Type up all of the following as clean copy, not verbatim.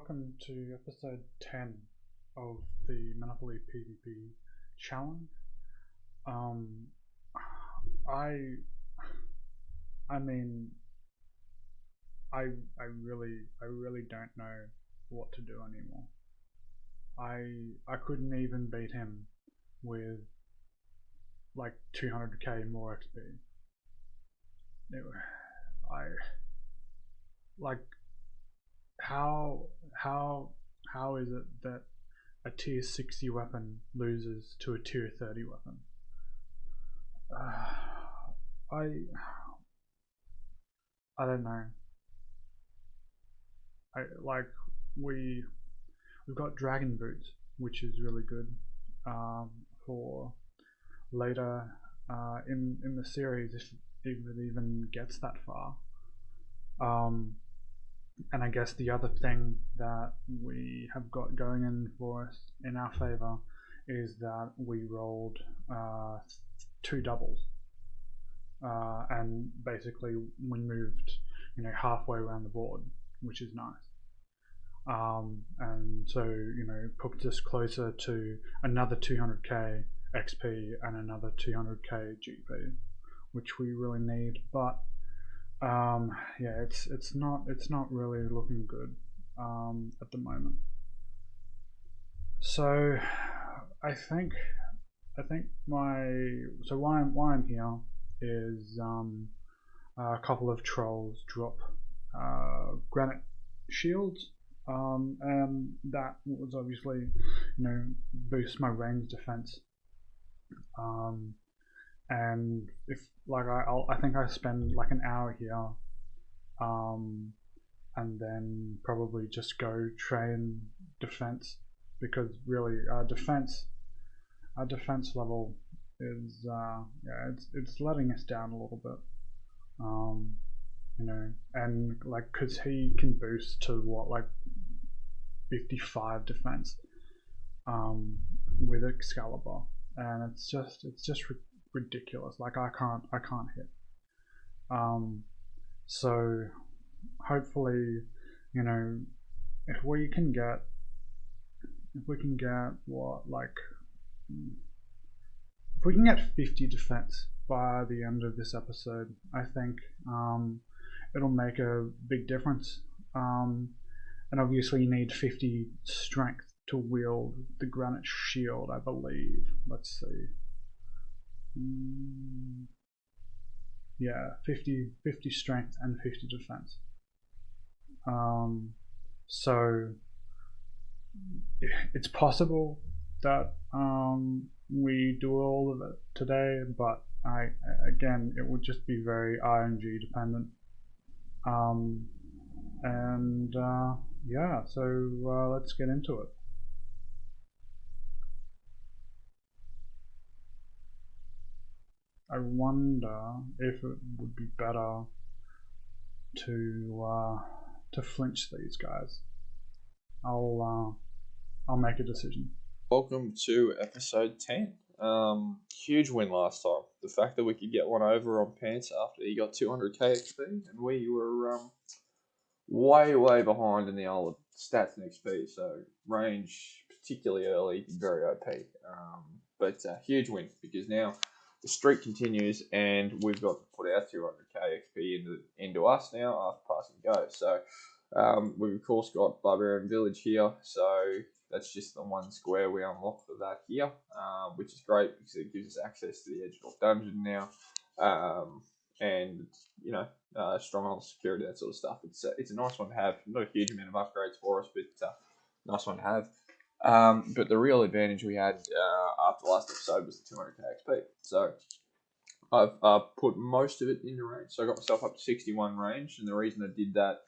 welcome to episode 10 of the Monopoly PvP challenge. Um, I, I mean, I really don't know what to do anymore. I couldn't even beat him with like 200k more XP. I like how is it that a tier 60 weapon loses to a tier 30 weapon? I I don't know. I like we we've got dragon boots, which is really good for later in the series if it even gets that far. And I guess the other thing that we have got going in for us in our favor is that we rolled two doubles, and basically we moved, halfway around the board, which is nice. And so puts us closer to another 200k XP and another 200k GP, which we really need. But yeah, it's not really looking good at the moment. So I think why I'm here is a couple of trolls drop granite shields, and that was obviously boost my range defense. And if I think I spend like an hour here, and then probably just go train defense, because really our defense level is yeah, it's letting us down a little bit. And like because he can boost to what, like 55 defense with Excalibur, and it's just ridiculous. Like I can't hit. So hopefully, if we can get what, like if we can get 50 defense by the end of this episode, I think it'll make a big difference. And obviously you need 50 strength to wield the granite shield, I believe. Let's see. Yeah, 50 strength and 50 defense. So it's possible that we do all of it today, but again, it would just be very RNG dependent. And yeah, so let's get into it. I wonder if it would be better to flinch these guys. I'll make a decision. Welcome to episode 10. Huge win last time. The fact that we could get one over on Paants after he got 200k XP, and we were way behind in the old stats and XP, so range, particularly early, very OP. But huge win, because now the streak continues and we've got to put our 200k XP into us now after passing go. So we've of course got Barbarian Village here, so that's just the one square we unlock for that here, which is great because it gives us access to the Edge of Dungeon now, and stronghold security, that sort of stuff. It's a nice one to have. Not a huge amount of upgrades for us, but nice one to have. But the real advantage we had after the last episode was the 200k XP. So I've put most of it into range. So I got myself up to 61 range, and the reason I did that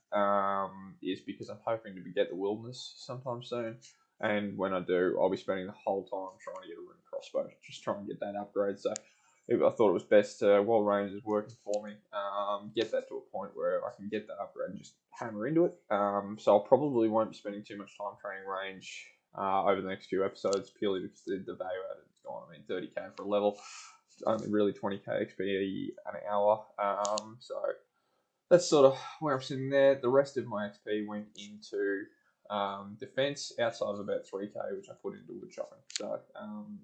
is because I'm hoping to get the wilderness sometime soon. And when I do, I'll be spending the whole time trying to get a rune crossbow, just trying to get that upgrade. So I thought it was best while range is working for me, get that to a point where I can get that upgrade and just hammer into it. So I probably won't be spending too much time training range over the next few episodes, purely because the value out of it's gone. I mean, 30k for a level, only really 20k XP an hour. So that's sort of where I'm sitting there. The rest of my XP went into Defense outside of about 3k, which I put into wood chopping. So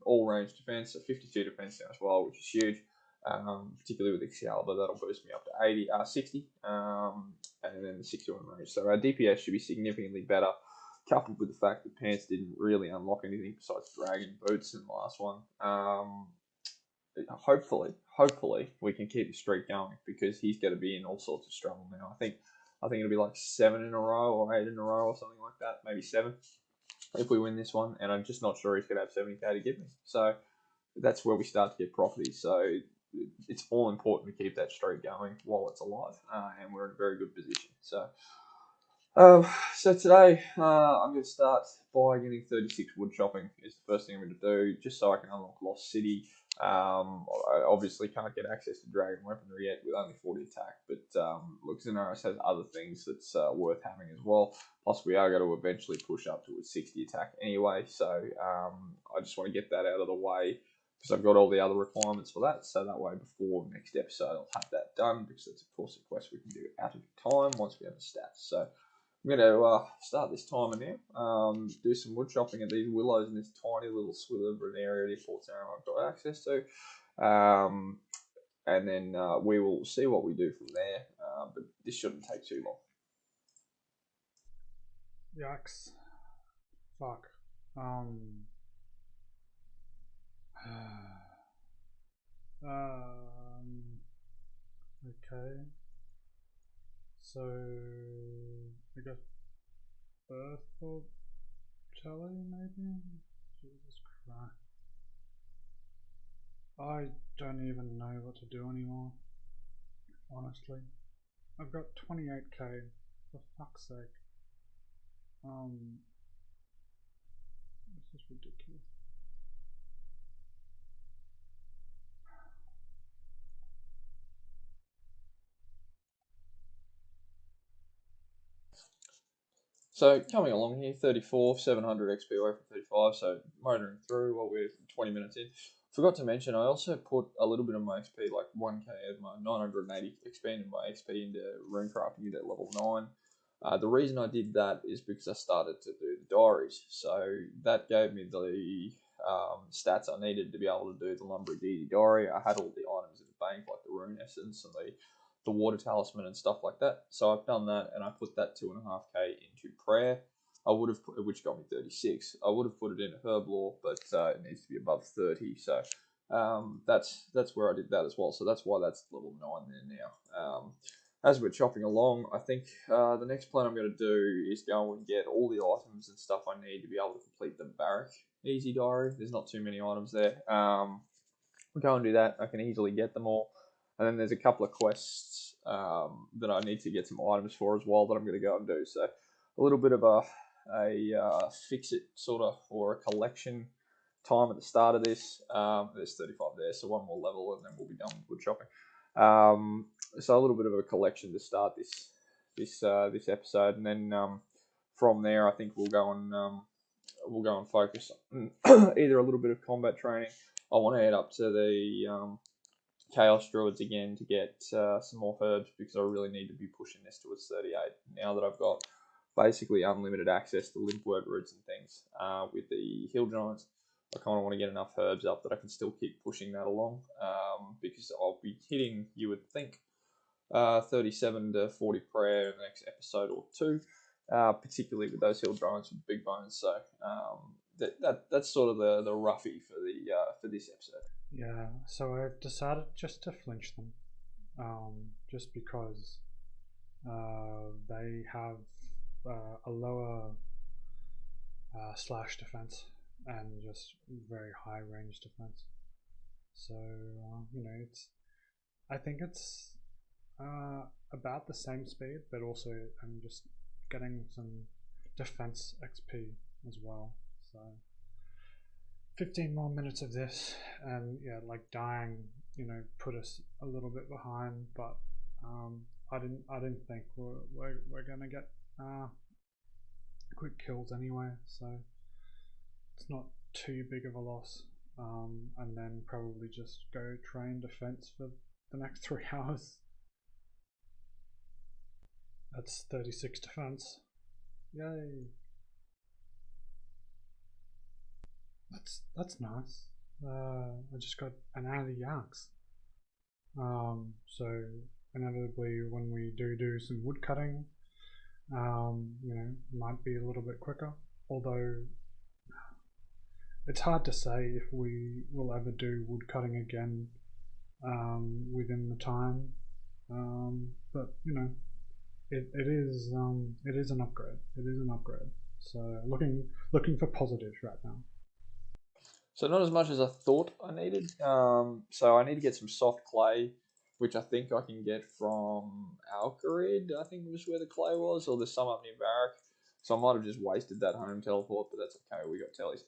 all range defense, so 52 defense now as well, which is huge. Particularly with Excalibur, that'll boost me up to 60, and then the 61 range. So our DPS should be significantly better, coupled with the fact that Paants didn't really unlock anything besides Dragon Boots in the last one. Hopefully we can keep the streak going, because he's going to be in all sorts of trouble now. I think it'll be like 7 in a row or 8 in a row or something like that, maybe 7 if we win this one. And I'm just not sure he's going to have 70k to give me. So that's where we start to get property. So it's all important to keep that streak going while it's alive, and we're in a very good position. So today I'm going to start by getting 36 wood chopping. Is the first thing I'm going to do, just so I can unlock Lost City. I obviously can't get access to Dragon Weaponry yet with only 40 attack, but look, Xenaris has other things that's worth having as well. Plus, we are going to eventually push up to a 60 attack anyway, so I just want to get that out of the way, because I've got all the other requirements for that, so that way before next episode I'll have that done, because that's of course a quest we can do out of time once we have the stats. So I'm going to start this timer now, do some wood chopping at these willows in this tiny little sliver of an area of Fort Sarah I've got access to, and then we will see what we do from there, but this shouldn't take too long. Yikes. Fuck. Okay. So I guess birth for Charlie, maybe? Jesus Christ. I don't even know what to do anymore, honestly. I've got 28k, for fuck's sake. This is ridiculous. So coming along here, 34, 700 XP away from 35, so motoring through while we're 20 minutes in. Forgot to mention, I also put a little bit of my XP, like 1k of my 980, expanded my XP into rune crafting at level 9. The reason I did that is because I started to do the diaries, so that gave me the stats I needed to be able to do the Lumbering Deity diary. I had all the items in the bank, like the rune essence and the water talisman and stuff like that. So I've done that, and I put that 2.5k into prayer. I would have put, which got me 36. I would have put it into herb lore, but it needs to be above 30. So that's where I did that as well. So that's why that's level 9 there now. As we're chopping along, I think the next plan I'm going to do is go and get all the items and stuff I need to be able to complete the barrack easy diary. There's not too many items there. We'll go and do that. I can easily get them all. And then there's a couple of quests that I need to get some items for as well that I'm going to go and do. So a little bit of a fix-it sort of, or a collection time at the start of this. There's 35 there, so one more level and then we'll be done with wood chopping. So a little bit of a collection to start this episode, and then from there I think we'll go and focus on either a little bit of combat training. I want to head up to the Chaos Druids again to get some more herbs, because I really need to be pushing this towards 38 now that I've got basically unlimited access to limpwort roots and things. With the Hill Giants, I kind of want to get enough herbs up that I can still keep pushing that along, because I'll be hitting, you would think, 37 to 40 prayer in the next episode or two, particularly with those Hill Giants with big bones. So that's sort of the roughie for this episode. Yeah, so I've decided just to flinch them, just because they have a lower slash defense and just very high range defense. So I think it's about the same speed, but also I'm just getting some defense XP as well. So 15 more minutes of this, and yeah, like dying, put us a little bit behind, but I didn't think we're gonna get quick kills anyway, so it's not too big of a loss. And then probably just go train defense for the next 3 hours. That's 36 defense. Yay! That's nice. I just got an anti yaks. So inevitably, when we do some wood cutting, might be a little bit quicker. Although it's hard to say if we will ever do wood cutting again within the time. But it is an upgrade. It is an upgrade. So looking for positives right now. So not as much as I thought I needed. So I need to get some soft clay, which I think I can get from Alcarid. I think was where the clay was, or there's some up near Barrack. So I might have just wasted that home teleport, but that's okay. We got tellies.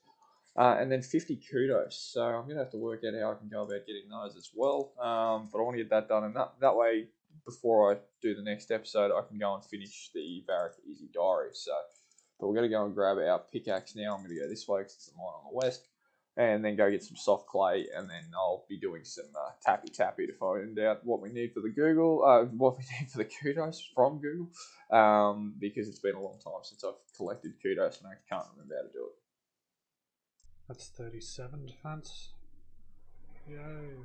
And then 50 kudos. So I'm going to have to work out how I can go about getting those as well. But I want to get that done. And that way, before I do the next episode, I can go and finish the Barrack Easy Diary. So, but we're going to go and grab our pickaxe now. I'm going to go this way because it's the line on the west. And then go get some soft clay. And then I'll be doing some tappy to find out what we need for the what we need for the kudos from Google. Because it's been a long time since I've collected kudos and I can't remember how to do it. That's 37 defense. Yay.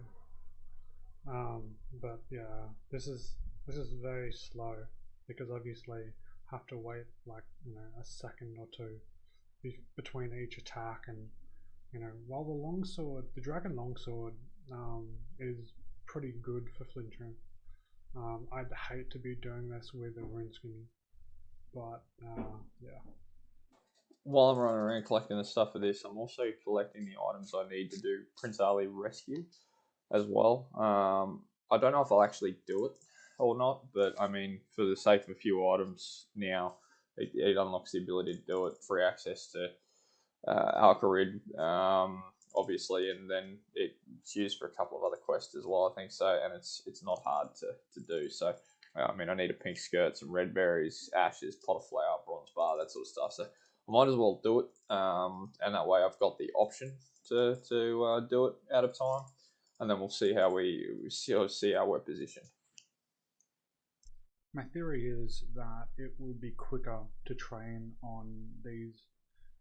But yeah, this is very slow because obviously have to wait like a second or two between each attack, and while the dragon longsword, is pretty good for flinching. I'd hate to be doing this with a rune skin, but yeah. While I'm running around collecting the stuff for this, I'm also collecting the items I need to do Prince Ali Rescue as well. I don't know if I'll actually do it or not, but I mean, for the sake of a few items now, it unlocks the ability to do it, free access to Alcarid, obviously, and then it's used for a couple of other quests as well, I think so, and it's not hard to do. So, I mean, I need a pink skirt, some red berries, ashes, pot of flour, bronze bar, that sort of stuff. So I might as well do it, and that way I've got the option to do it out of time, and then we'll see how see how we're positioned. My theory is that it will be quicker to train on these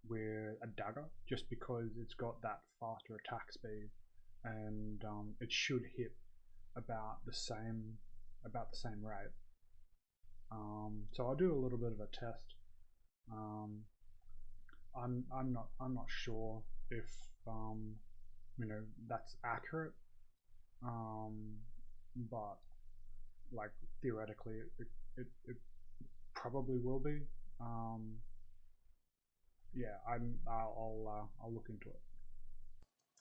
with a dagger, just because it's got that faster attack speed, and it should hit about the same rate. So I'll do a little bit of a test. Um, I'm not sure if that's accurate, but like theoretically it probably will be. Yeah, I'll look into it.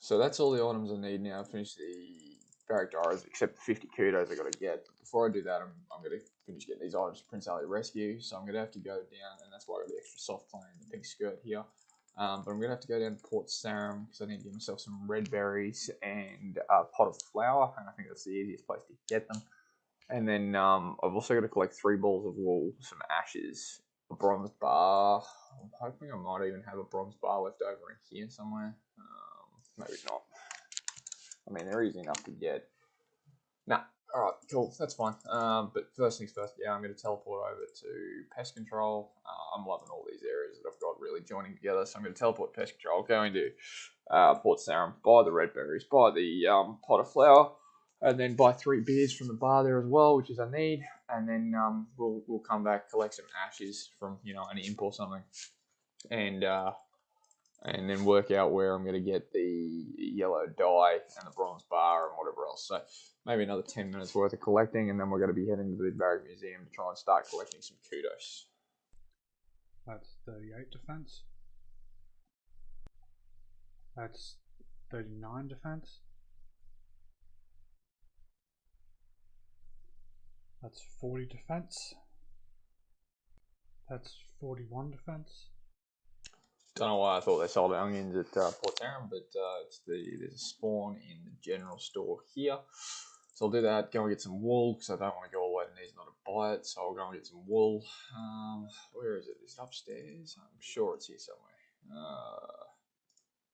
So that's all the items I need now. I've finished the Barrack Diaries, except the 50 kudos I got to get. But before I do that, I'm going to finish getting these items for Prince Ali Rescue. So I'm going to have to go down, and that's why I got the extra soft play and the pink skirt here. But I'm going to have to go down to Port Sarum because I need to get myself some red berries and a pot of flour, and I think that's the easiest place to get them. And then I've also got to collect 3 balls of wool, some ashes, a bronze bar. I'm hoping I might even have a bronze bar left over in here somewhere. Maybe not. I mean, they're easy enough to get. Nah, alright, cool, that's fine. But first things first, yeah, I'm going to teleport over to Pest Control. I'm loving all these areas that I've got really joining together, so I'm going to teleport Pest Control, go into Port Sarum, buy the red berries, buy the pot of flour, and then buy 3 beers from the bar there as well, which is I need, and then we'll come back, collect some ashes from an imp or something, and then work out where I'm going to get the yellow dye and the bronze bar and whatever else. So maybe another 10 minutes worth of collecting, and then we're going to be heading to the Barrack Museum to try and start collecting some kudos. That's 38 defense. That's 39 defense. That's 40 defense. That's 41 defense. Don't know why I thought they sold onions at Port Sarum, but there's a spawn in the general store here. So I'll do that, go and get some wool, because I don't want to go all the way to Neasmore to buy it, so I'll go and get some wool. Where is it? Is it upstairs? I'm sure it's here somewhere.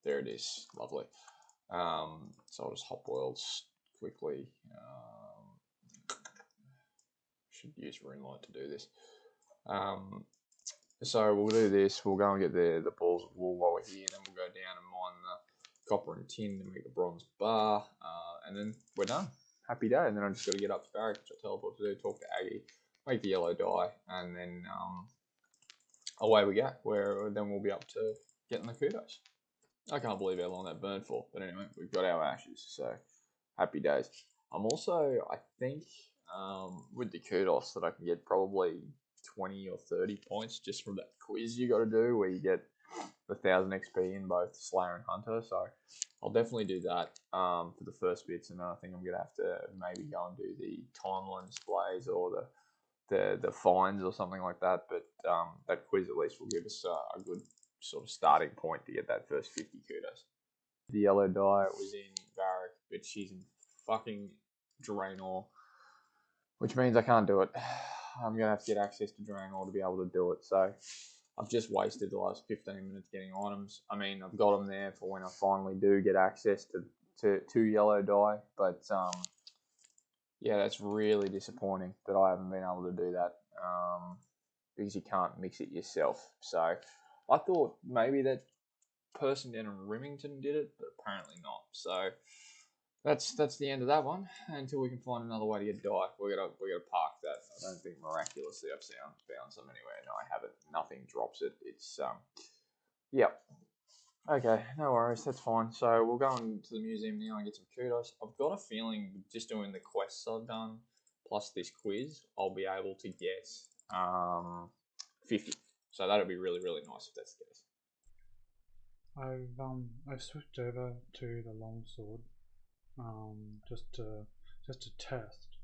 There it is. Lovely. So I'll just hop worlds quickly. Should use Runelight to do this. So we'll do this. We'll go and get the balls of wool while we're here, and then we'll go down and mine copper and tin to make a bronze bar, and then we're done. Happy day. And then I just got to get up to Barrack, which I teleport to do, talk to Aggie, make the yellow dye, and then away we go. Where then we'll be up to getting the kudos. I can't believe how long that burned for, but anyway, we've got our ashes, so happy days. I'm also, I think, with the kudos that I can get probably 20 or 30 points just from that quiz you got to do where you get the 1000 XP in both Slayer and Hunter. So I'll definitely do that for the first bits, and then I think I'm gonna have to maybe go and do the timeline displays or the fines or something like that. But that quiz at least will give us a good sort of starting point to get that first 50 kudos. The yellow dye was in Barrack, but she's in fucking Draenor, which means I can't do it. I'm gonna have to get access to Draenor to be able to do it. So I've just wasted the last 15 minutes getting items. I mean, I've got them there for when I finally do get access to yellow dye, but yeah, that's really disappointing that I haven't been able to do that because you can't mix it yourself. So I thought maybe that person down in Remington did it, but apparently not. So that's the end of that one. Until we can find another way to get dye, we're gonna park that. I don't think miraculously I've found some anywhere. No, I haven't. Nothing drops it. It's yep. Okay, no worries, that's fine. So we'll go into the museum now and get some kudos. I've got a feeling just doing the quests I've done plus this quiz, I'll be able to get 50. So that'll be really, really nice if that's the case. I've switched over to the longsword, just to test,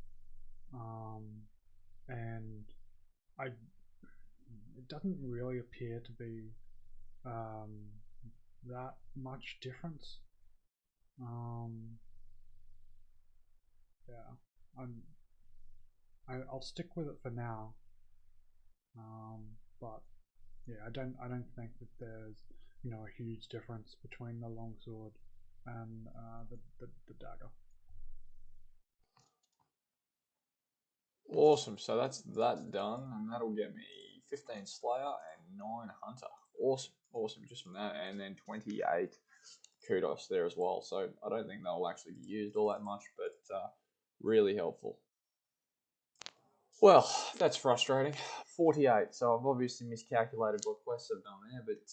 and it doesn't really appear to be that much difference. Yeah, I'll stick with it for now. But yeah, I don't think that there's a huge difference between the longsword and the dagger. Awesome, so that's that done, and that'll get me 15 Slayer and 9 Hunter. Awesome, just from that, and then 28 kudos there as well. So I don't think they'll actually be used all that much, but really helpful. Well, that's frustrating. 48, so I've obviously miscalculated what quests I've done there, but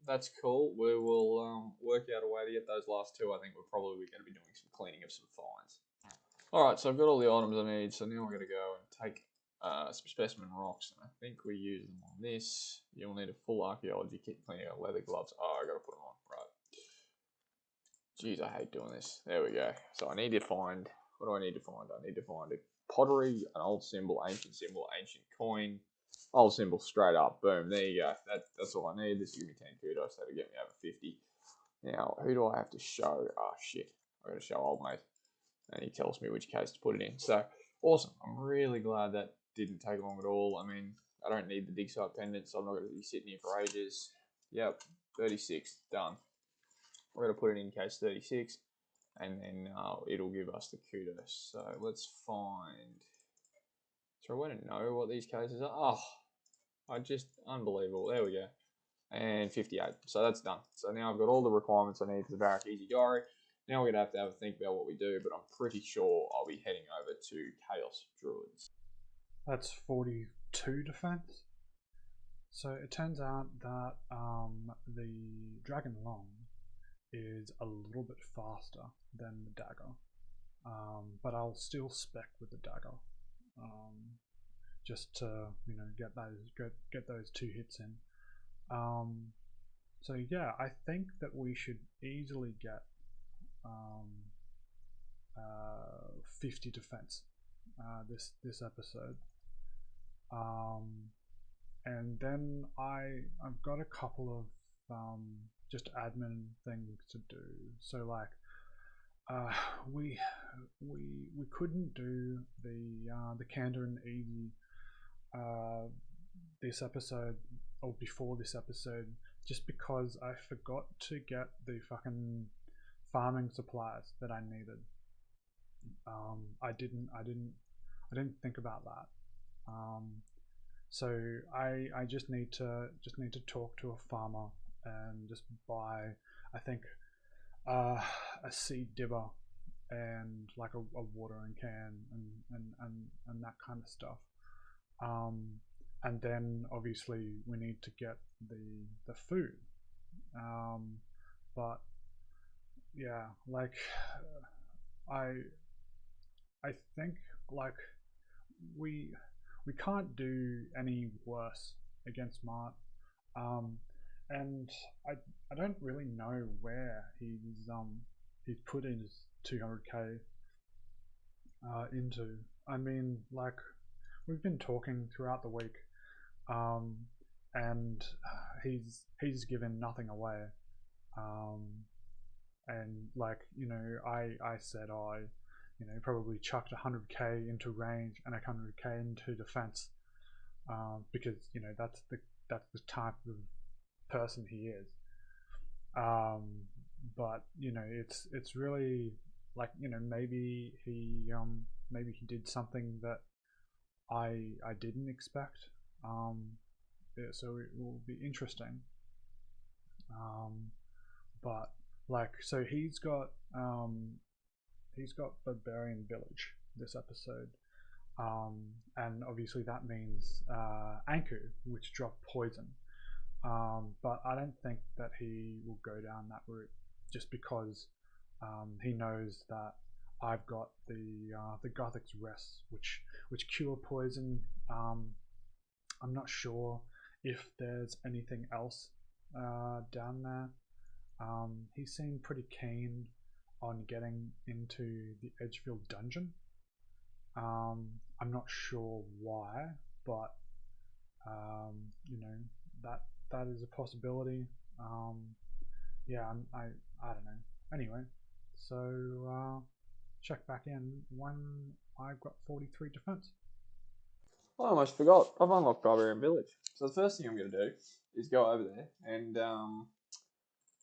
that's cool. We will work out a way to get those last two. I think we're probably going to be doing some cleaning of some fines. Alright, so I've got all the items I need, so now we're going to go and take some specimen rocks, and I think we use them on this. You'll need a full archaeology kit, cleaning out leather gloves. Oh, I got to put them on, right. Jeez, I hate doing this. There we go. So I need to find, what do I need to find? I need to find a pottery, an old symbol, ancient coin, old symbol straight up. Boom, there you go. That's all I need. This will give me 10 kudos. That'll get me over 50. Now, who do I have to show? Oh, shit. I got to show old mate. And he tells me which case to put it in. So, awesome. I'm really glad that didn't take long at all. I mean, I don't need the dig site pendant, so I'm not going to be sitting here for ages. Yep, 36, done. We're going to put it in case 36, and then it'll give us the kudos. So, let's find... Is there a way to know what these cases are? Oh, unbelievable. There we go. And 58. So, that's done. So, now I've got all the requirements I need for the Barrack Easy Diary. Now we're going to have a think about what we do, but I'm pretty sure I'll be heading over to Chaos Druids. That's 42 defense. So it turns out that the Dragon Long is a little bit faster than the dagger, but I'll still spec with the dagger, just to get those 2 hits in. So yeah, I think that we should easily get 50 defense this episode, and then I've got a couple of just admin things to do. So like we couldn't do the Candor and Easy this episode or before this episode just because I forgot to get the fucking farming supplies that I needed. I didn't think about that. So I just need to talk to a farmer and just buy, I think, uh, a seed dibber and like a watering can and that kind of stuff. Um, and then obviously we need to get the food. Um, but yeah, like I I think like we we can't do any worse against Mart. Um, and I don't really know where he's put his 200k into. I mean, like we've been talking throughout the week, um, and he's given nothing away. Um, and like I said I probably chucked 100k into range and 100k into defense, because that's the type of person he is. Um, but it's really like maybe he did something that I didn't expect. Yeah, so it will be interesting. Um, but like so he's got Barbarian Village this episode. And obviously that means Anku, which dropped poison. But I don't think that he will go down that route, just because he knows that I've got the Gothic's Rest, which cure poison. I'm not sure if there's anything else down there. He seemed pretty keen on getting into the Edgefield dungeon. I'm not sure why, but you know that that is a possibility. Um, yeah, I don't know. Anyway, so check back in when I've got 43 defense. I almost forgot. I've unlocked Barbarian Village. So the first thing I'm going to do is go over there and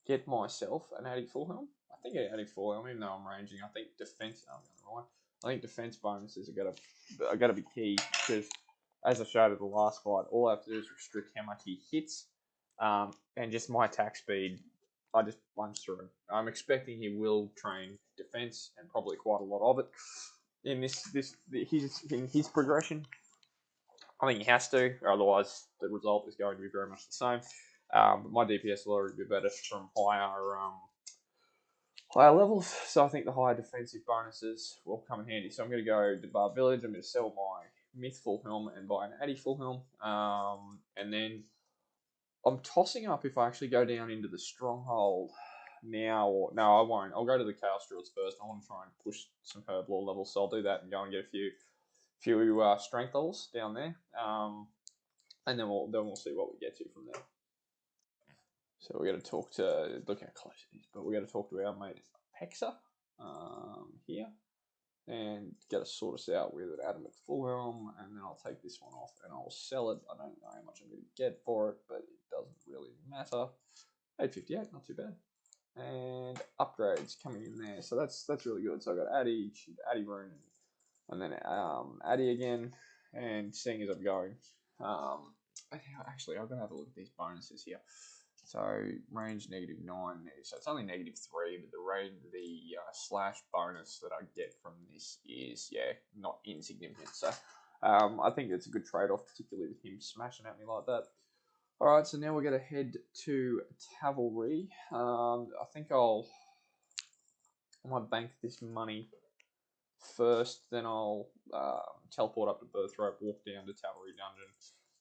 get myself an Addy Full Helm. I think an Addy Full Helm, even though I'm ranging, I think defense. No, I'm going the right. I think defense bonuses are gonna be key because, as I showed at the last fight, all I have to do is restrict how much he hits, and just my attack speed. I just punch through. I'm expecting he will train defense and probably quite a lot of it in his progression. I think he has to, or otherwise the result is going to be very much the same. But my DPS will already be better from higher levels, so I think the higher defensive bonuses will come in handy. So I'm going to go to Bar Village. I'm going to sell my Myth Full Helm and buy an Addy Full Helm, and then I'm tossing up if I actually go down into the Stronghold now. Or no, I won't. I'll go to the Chaos Druids first. I want to try and push some Herb Law levels, so I'll do that and go and get a few strength levels down there. And then we'll see what we get to from there. So we're going to talk to, look how close it is, but we're going to talk to our mate Hexa here and get us sort us out with an Adamant Full Helm, and then I'll take this one off and I'll sell it. I don't know how much I'm going to get for it, but it doesn't really matter. 858, not too bad. And upgrades coming in there, so that's really good. So I got Addy Rune, and then Addy again, and seeing as I'm going, actually I'm gonna have a look at these bonuses here. So range -9, so it's only -3, but the slash bonus that I get from this is not insignificant. So I think it's a good trade-off, particularly with him smashing at me like that. All right, so now we're gonna head to Cavalry. I think I might bank this money first, then I'll teleport up to Birthright, walk down to Cavalry Dungeon,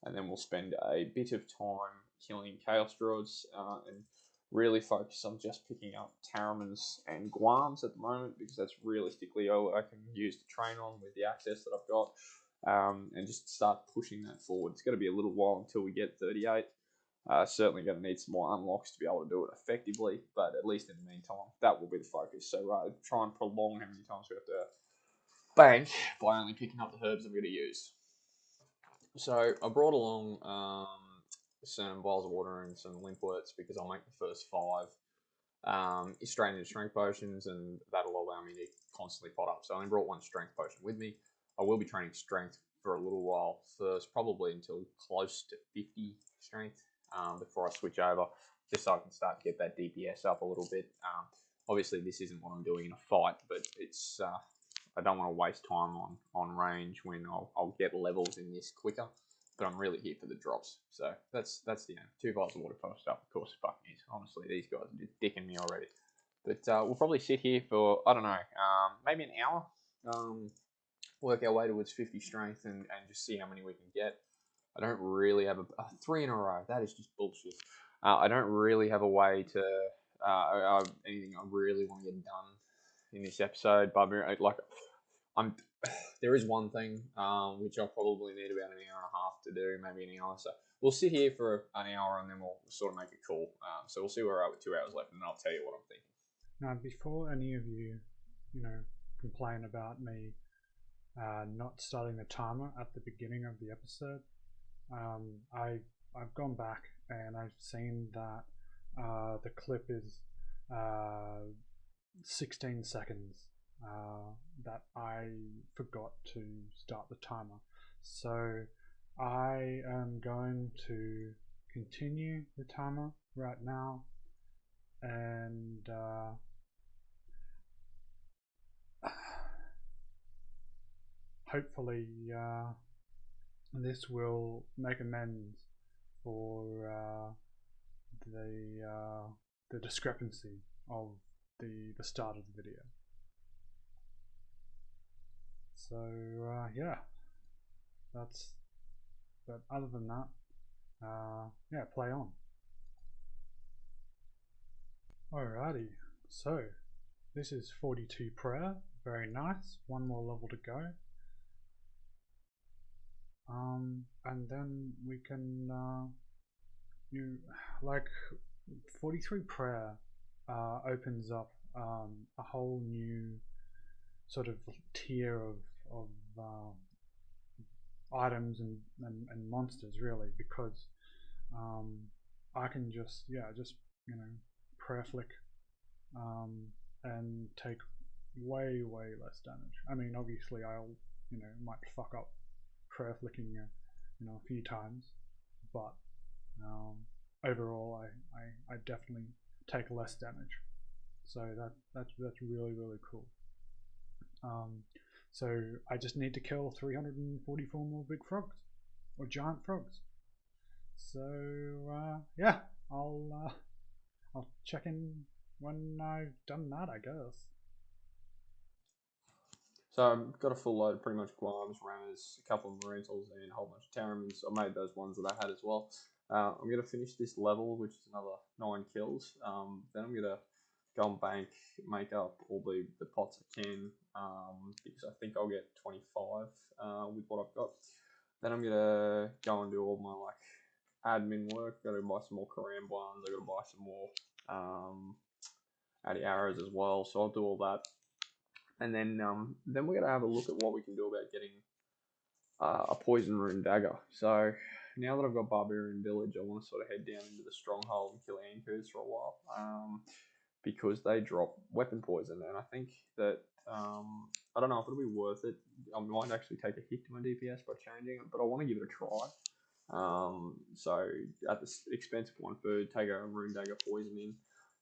and then we'll spend a bit of time killing Chaos Druids and really focus on just picking up Taramans and Guams at the moment, because that's realistically all I can use to train on with the access that I've got, and just start pushing that forward. It's going to be a little while until we get 38. Certainly going to need some more unlocks to be able to do it effectively, but at least in the meantime, that will be the focus. So try and prolong how many times we have to bank by only picking up the herbs I'm going to use. So I brought along some vials of water and some limpworts because I'll make the first 5 straight into strength potions, and that'll allow me to constantly pot up. So I only brought 1 strength potion with me. I will be training strength for a little while first, probably until close to 50 strength before I switch over, just so I can start to get that DPS up a little bit. obviously this isn't what I'm doing in a fight, but it's I don't want to waste time on range when I'll get levels in this quicker. But I'm really here for the drops, so that's the aim. 2 vials of water post up, of course. Fucking is. Honestly, these guys are just dicking me already. But we'll probably sit here for, I don't know, maybe an hour. Work our way towards 50 strength and just see how many we can get. I don't really have a 3 in a row. That is just bullshit. I don't really have a way to anything I really want to get done in this episode. But like, there is one thing which I'll probably need about an hour and a half to do, maybe an hour. So we'll sit here for an hour and then we'll sort of make a call. So we'll see where we're at with 2 hours left, and then I'll tell you what I'm thinking. Now, before any of you, complain about me not starting the timer at the beginning of the episode, I've gone back and I've seen that the clip is 16 seconds that I forgot to start the timer. So I am going to continue the timer right now, and hopefully this will make amends for the discrepancy of the start of the video. So yeah, but other than that, yeah, play on. Alrighty, so this is 42 prayer, very nice, 1 more level to go. And then we can, 43 prayer opens up a whole new sort of tier of items and monsters, really, because I can just prayer flick and take way less damage. I mean, obviously I'll might fuck up prayer flicking a few times, but overall I definitely take less damage, so that's really cool. So I just need to kill 344 more big frogs or giant frogs. So yeah, I'll check in when I've done that, I guess. So I've got a full load of pretty much Guams, Rammers, a couple of Marintals, and a whole bunch of Terramins. I made those ones that I had as well. I'm going to finish this level, which is another 9 kills. Then I'm going to go and bank, make up all the pots I can, because I think I'll get 25 with what I've got. Then I'm going to go and do all my admin work. Got to buy some more Karam ones. I've got to buy some more Addy arrows as well. So I'll do all that. And then we're going to have a look at what we can do about getting a poison rune dagger. So now that I've got Barbarian Village, I want to sort of head down into the stronghold and kill Ankus for a while, because they drop weapon poison, and I think that I don't know if it'll be worth it. I might actually take a hit to my DPS by changing it, but I want to give it a try. So at the expense of 1 food, take a rune dagger poison in.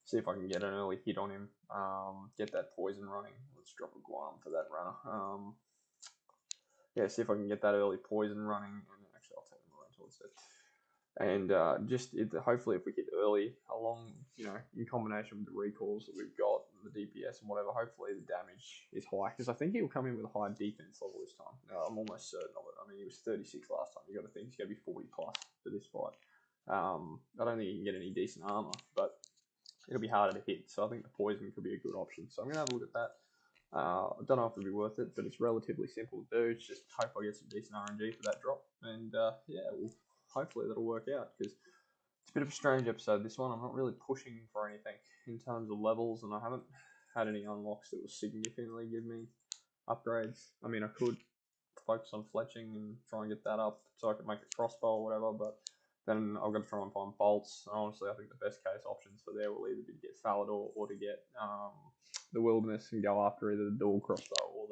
See if I can get an early hit on him. Get that poison running. Let's drop a Guam for that runner. Yeah, see if I can get that early poison running. And actually, I'll take the Morental instead. And hopefully, if we get early along, in combination with the recalls that we've got, the DPS and whatever, hopefully the damage is high. Because I think he'll come in with a high defense level this time. I'm almost certain of it. I mean, he was 36 last time. You got to think he's going to be 40 plus for this fight. I don't think he can get any decent armor, but it'll be harder to hit, so I think the poison could be a good option. So I'm going to have a look at that. I don't know if it'll be worth it, but it's relatively simple to do. It's just hope I get some decent RNG for that drop. And yeah, hopefully that'll work out, because it's a bit of a strange episode, this one. I'm not really pushing for anything in terms of levels, and I haven't had any unlocks that will significantly give me upgrades. I mean, I could focus on fletching and try and get that up so I could make a crossbow or whatever, but then I've got to try and find bolts. And honestly, I think the best case options for there will either be to get Falador or to get the Wilderness and go after either the dual crossbow or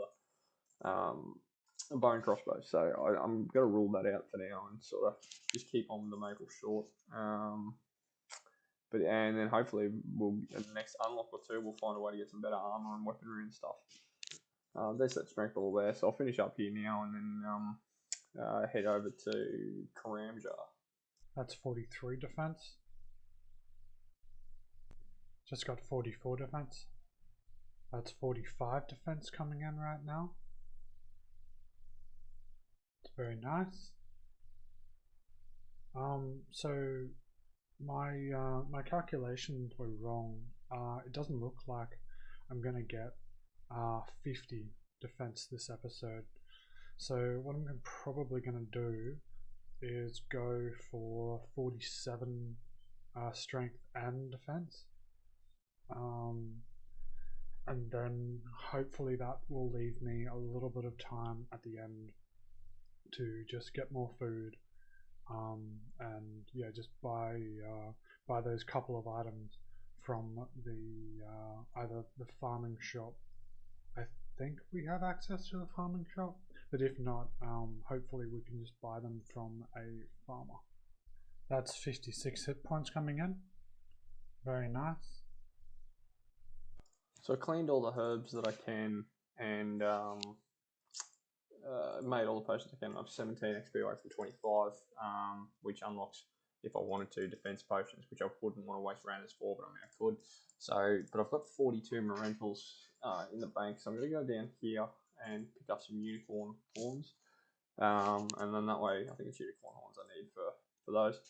the bone crossbow. So I'm going to rule that out for now and sort of just keep on the maple short. But and then hopefully we'll in the next unlock or two we'll find a way to get some better armor and weaponry and stuff. There's that strength level there, so I'll finish up here now and then head over to Karamjar. That's 43 defense. Just got 44 defense. That's 45 defense coming in right now. It's very nice. So my calculations were wrong. It doesn't look like I'm gonna get 50 defense this episode. So what I'm probably gonna do is go for 47 strength and defense. And then hopefully that will leave me a little bit of time at the end to just get more food, and yeah, just buy those couple of items from the either the farming shop. I think we have access to the farming shop, but if not, hopefully we can just buy them from a farmer. That's 56 hit points coming in. Very nice. So I cleaned all the herbs that I can and made all the potions I can. I'm 17 XP away from 25, which unlocks, if I wanted to, defense potions, which I wouldn't want to waste randoms for, but I mean I could. So, but I've got 42 Morentals in the bank, so I'm going to go down here and pick up some unicorn horns. And then that way, I think it's unicorn horns I need for those.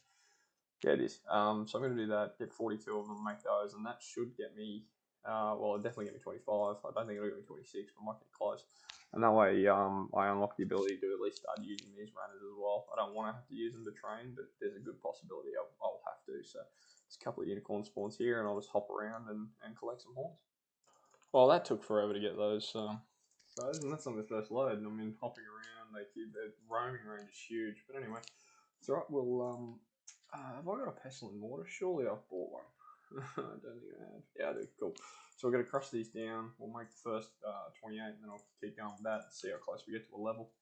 Yeah, it is. So I'm going to do that, get 42 of them, make those, and that should get me, well, it'll definitely get me 25. I don't think it'll get me 26, but I might get close. And that way, I unlock the ability to at least start using these runners as well. I don't want to have to use them to train, but there's a good possibility I'll have to. So there's a couple of unicorn spawns here, and I'll just hop around and collect some horns. Well, that took forever to get those. And that's on the first load. And I mean, hopping around, the roaming range is huge. But anyway, it's alright. We'll have I got a pestle and mortar? Surely I've bought one. I don't think I have. Yeah, I do. Cool. So we're going to crush these down. We'll make the first 28, and then I'll keep going with that and see how close we get to a level.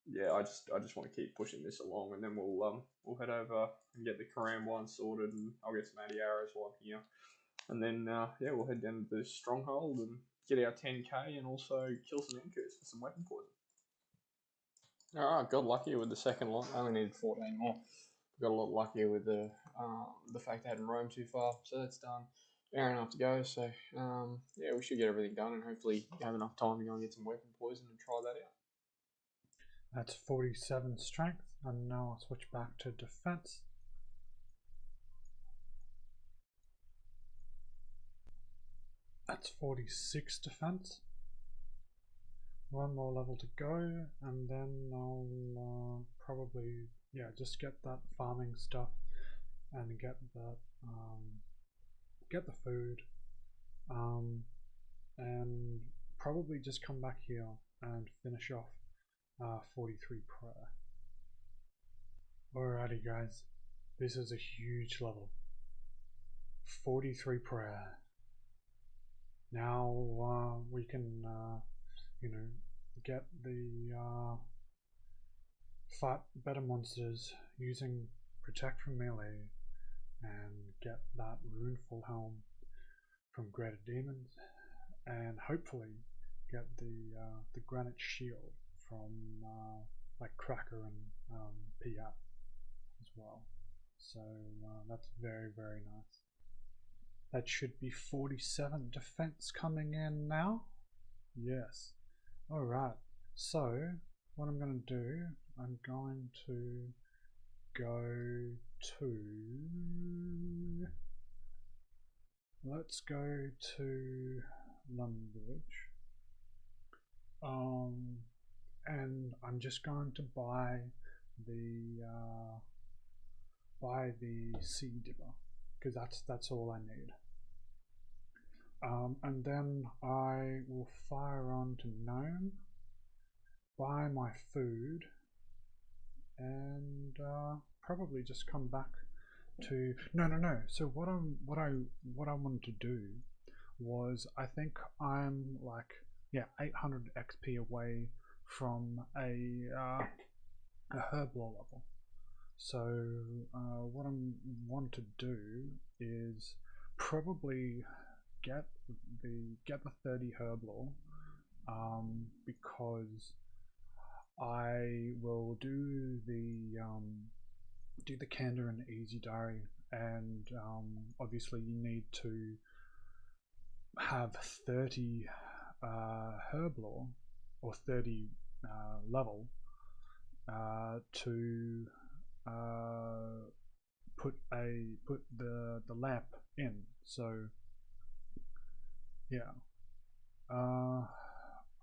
Yeah, I just want to keep pushing this along, and then we'll head over and get the Karam one sorted, and I'll get some anti-arrows while I'm here. And then, yeah, we'll head down to the stronghold and get our 10k and also kill some Inkus for some weapon poison. Alright, got lucky with the second lot. I only needed 14 more. Got a lot luckier with the fact I hadn't roamed too far, so that's done. Hour and a half to go, so yeah, we should get everything done and hopefully have enough time to go and get some weapon poison and try that out. That's 47 strength, and now I'll switch back to defense. That's 46 defense. One more level to go, and then I'll probably, yeah, just get that farming stuff and get that get the food, and probably just come back here and finish off 43 prayer. Alrighty guys, this is a huge level. 43 prayer. Now we can get the fight better monsters using protect from melee and get that runeful helm from greater demons, and hopefully get the granite shield from like Cracker and Piat as well. So that's very, very nice. That should be 47 defense coming in now. Yes. Alright, so what I'm going to do, I'm going to go to, let's go to Lumbridge, and I'm just going to buy the seed dipper, because that's all I need. And then I will fire on to Gnome, buy my food, and probably just come back to no. So what I wanted to do was, I think I'm like 800 XP away from a herb lore level. So what I want to do is probably get the 30 herb lore, because I will do the candor and easy diary, and obviously you need to have 30 herb lore or 30 level to put the lamp in. So yeah, uh,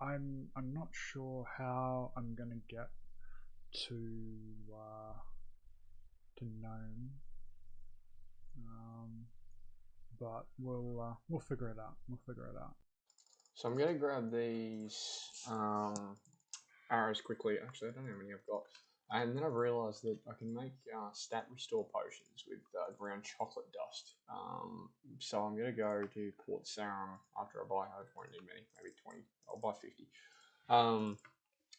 I'm not sure how I'm gonna get to gnome, but we'll figure it out. We'll figure it out. So I'm gonna grab these arrows quickly. Actually, I don't know how many I've got. And then I've realised that I can make stat restore potions with ground chocolate dust. So I'm going to go to Port Sarum after I buy, I won't need many, maybe 20, I'll buy 50. I'm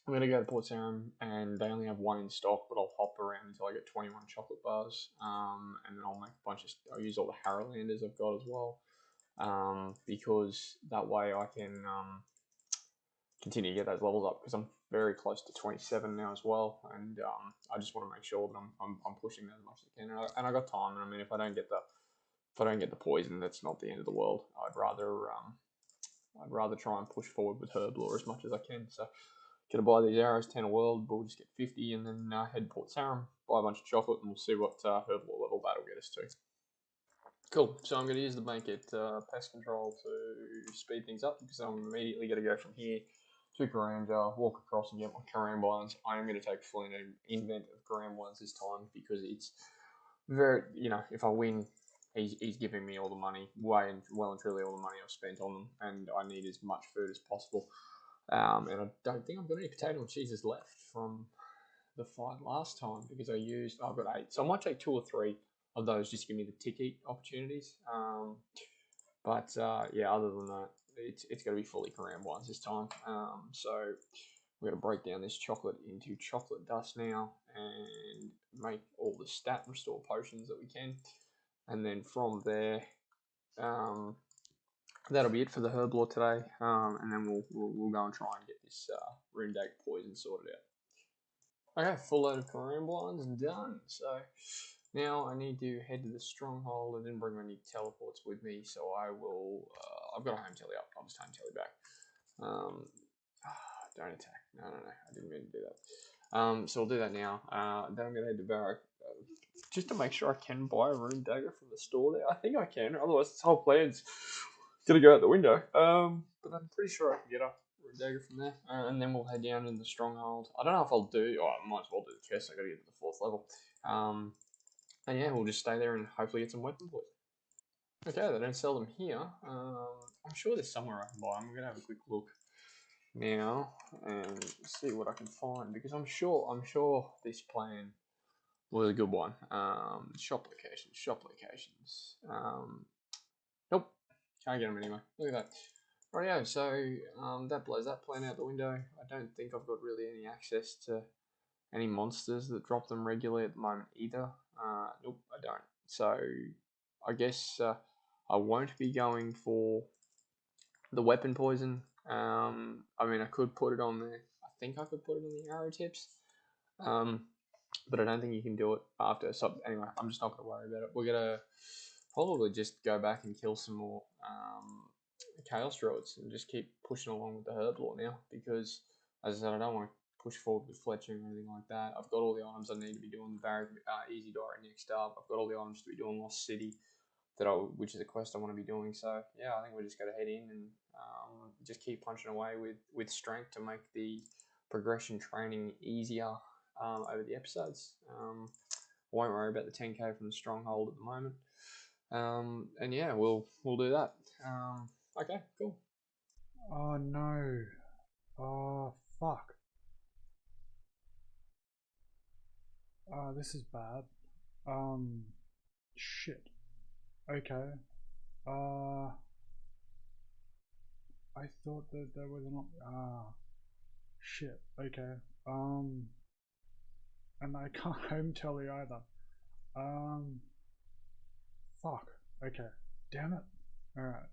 going to go to Port Sarum and they only have one in stock, but I'll hop around until I get 21 chocolate bars. And then I'll make a bunch of, I'll use all the Harrowlanders I've got as well. Because that way I can continue to get those levels up, because I'm very close to 27 now as well, and I just want to make sure that I'm pushing that as much as I can, and I got time. And I mean, if I don't get the poison, that's not the end of the world. I'd rather try and push forward with herb lore as much as I can. So gonna buy these arrows, 10 a world. We'll just get 50, and then head to Port Sarum, buy a bunch of chocolate, and we'll see what herb lore level that'll get us to. Cool. So I'm going to use the blanket pest control to speed things up, because I'm immediately going to go from here to Garanja, walk across and get my Karam ones. I am going to take full invent of Karam ones this time, because it's very, if I win, he's giving me all the money, well and truly all the money I've spent on them, and I need as much food as possible. And I don't think I've got any potato and cheeses left from the fight last time, because I've got 8, so I might take 2 or 3 of those just to give me the ticky opportunities. But yeah, other than that, it's going to be fully Karam ones this time. So we're going to break down this chocolate into chocolate dust now and make all the stat restore potions that we can. And then from there, that'll be it for the herb lore today. And then we'll go and try and get this rune dagger poison sorted out. Okay, full load of Karam blinds done. So now I need to head to the stronghold. I didn't bring my new teleports with me, so I will. I've got a home telly up. I'll just home telly back. Don't attack. No. I didn't mean to do that. So I'll do that now. Then I'm going to head to Barrack just to make sure I can buy a rune dagger from the store there. I think I can. Otherwise, this whole plan's going to go out the window. But I'm pretty sure I can get a rune dagger from there. And then we'll head down into the stronghold. I don't know if I'll do. Oh, I might as well do the chest. I got to get to the 4th level. And yeah, we'll just stay there and hopefully get some weapon poison. Okay, they don't sell them here. I'm sure there's somewhere I can buy them. I'm gonna have a quick look now and see what I can find, because I'm sure this plan was a good one. Shop locations. Nope, can't get them anyway. Look at that. Rightio, so that blows that plan out the window. I don't think I've got really any access to any monsters that drop them regularly at the moment either. Nope, I don't. So I guess I won't be going for the weapon poison. I mean, I could put it on there. I think I could put it on the arrow tips. But I don't think you can do it after. So anyway, I'm just not going to worry about it. We're going to probably just go back and kill some more Chaos Druids and just keep pushing along with the herb lore now, because as I said, I don't want to push forward with fletching or anything like that. I've got all the items I need to be doing the Barrack Easy Diary next up. I've got all the items to be doing Lost City, which is a quest I want to be doing. So yeah, I think we're just going to head in and just keep punching away with strength to make the progression training easier over the episodes. I won't worry about the 10k from the stronghold at the moment. And yeah, we'll do that. Okay, cool. Oh no. Oh fuck. Oh, this is bad. Shit. Okay. I thought that there was an shit. Okay. and I can't home tele either. Fuck. Okay. Damn it. Alright.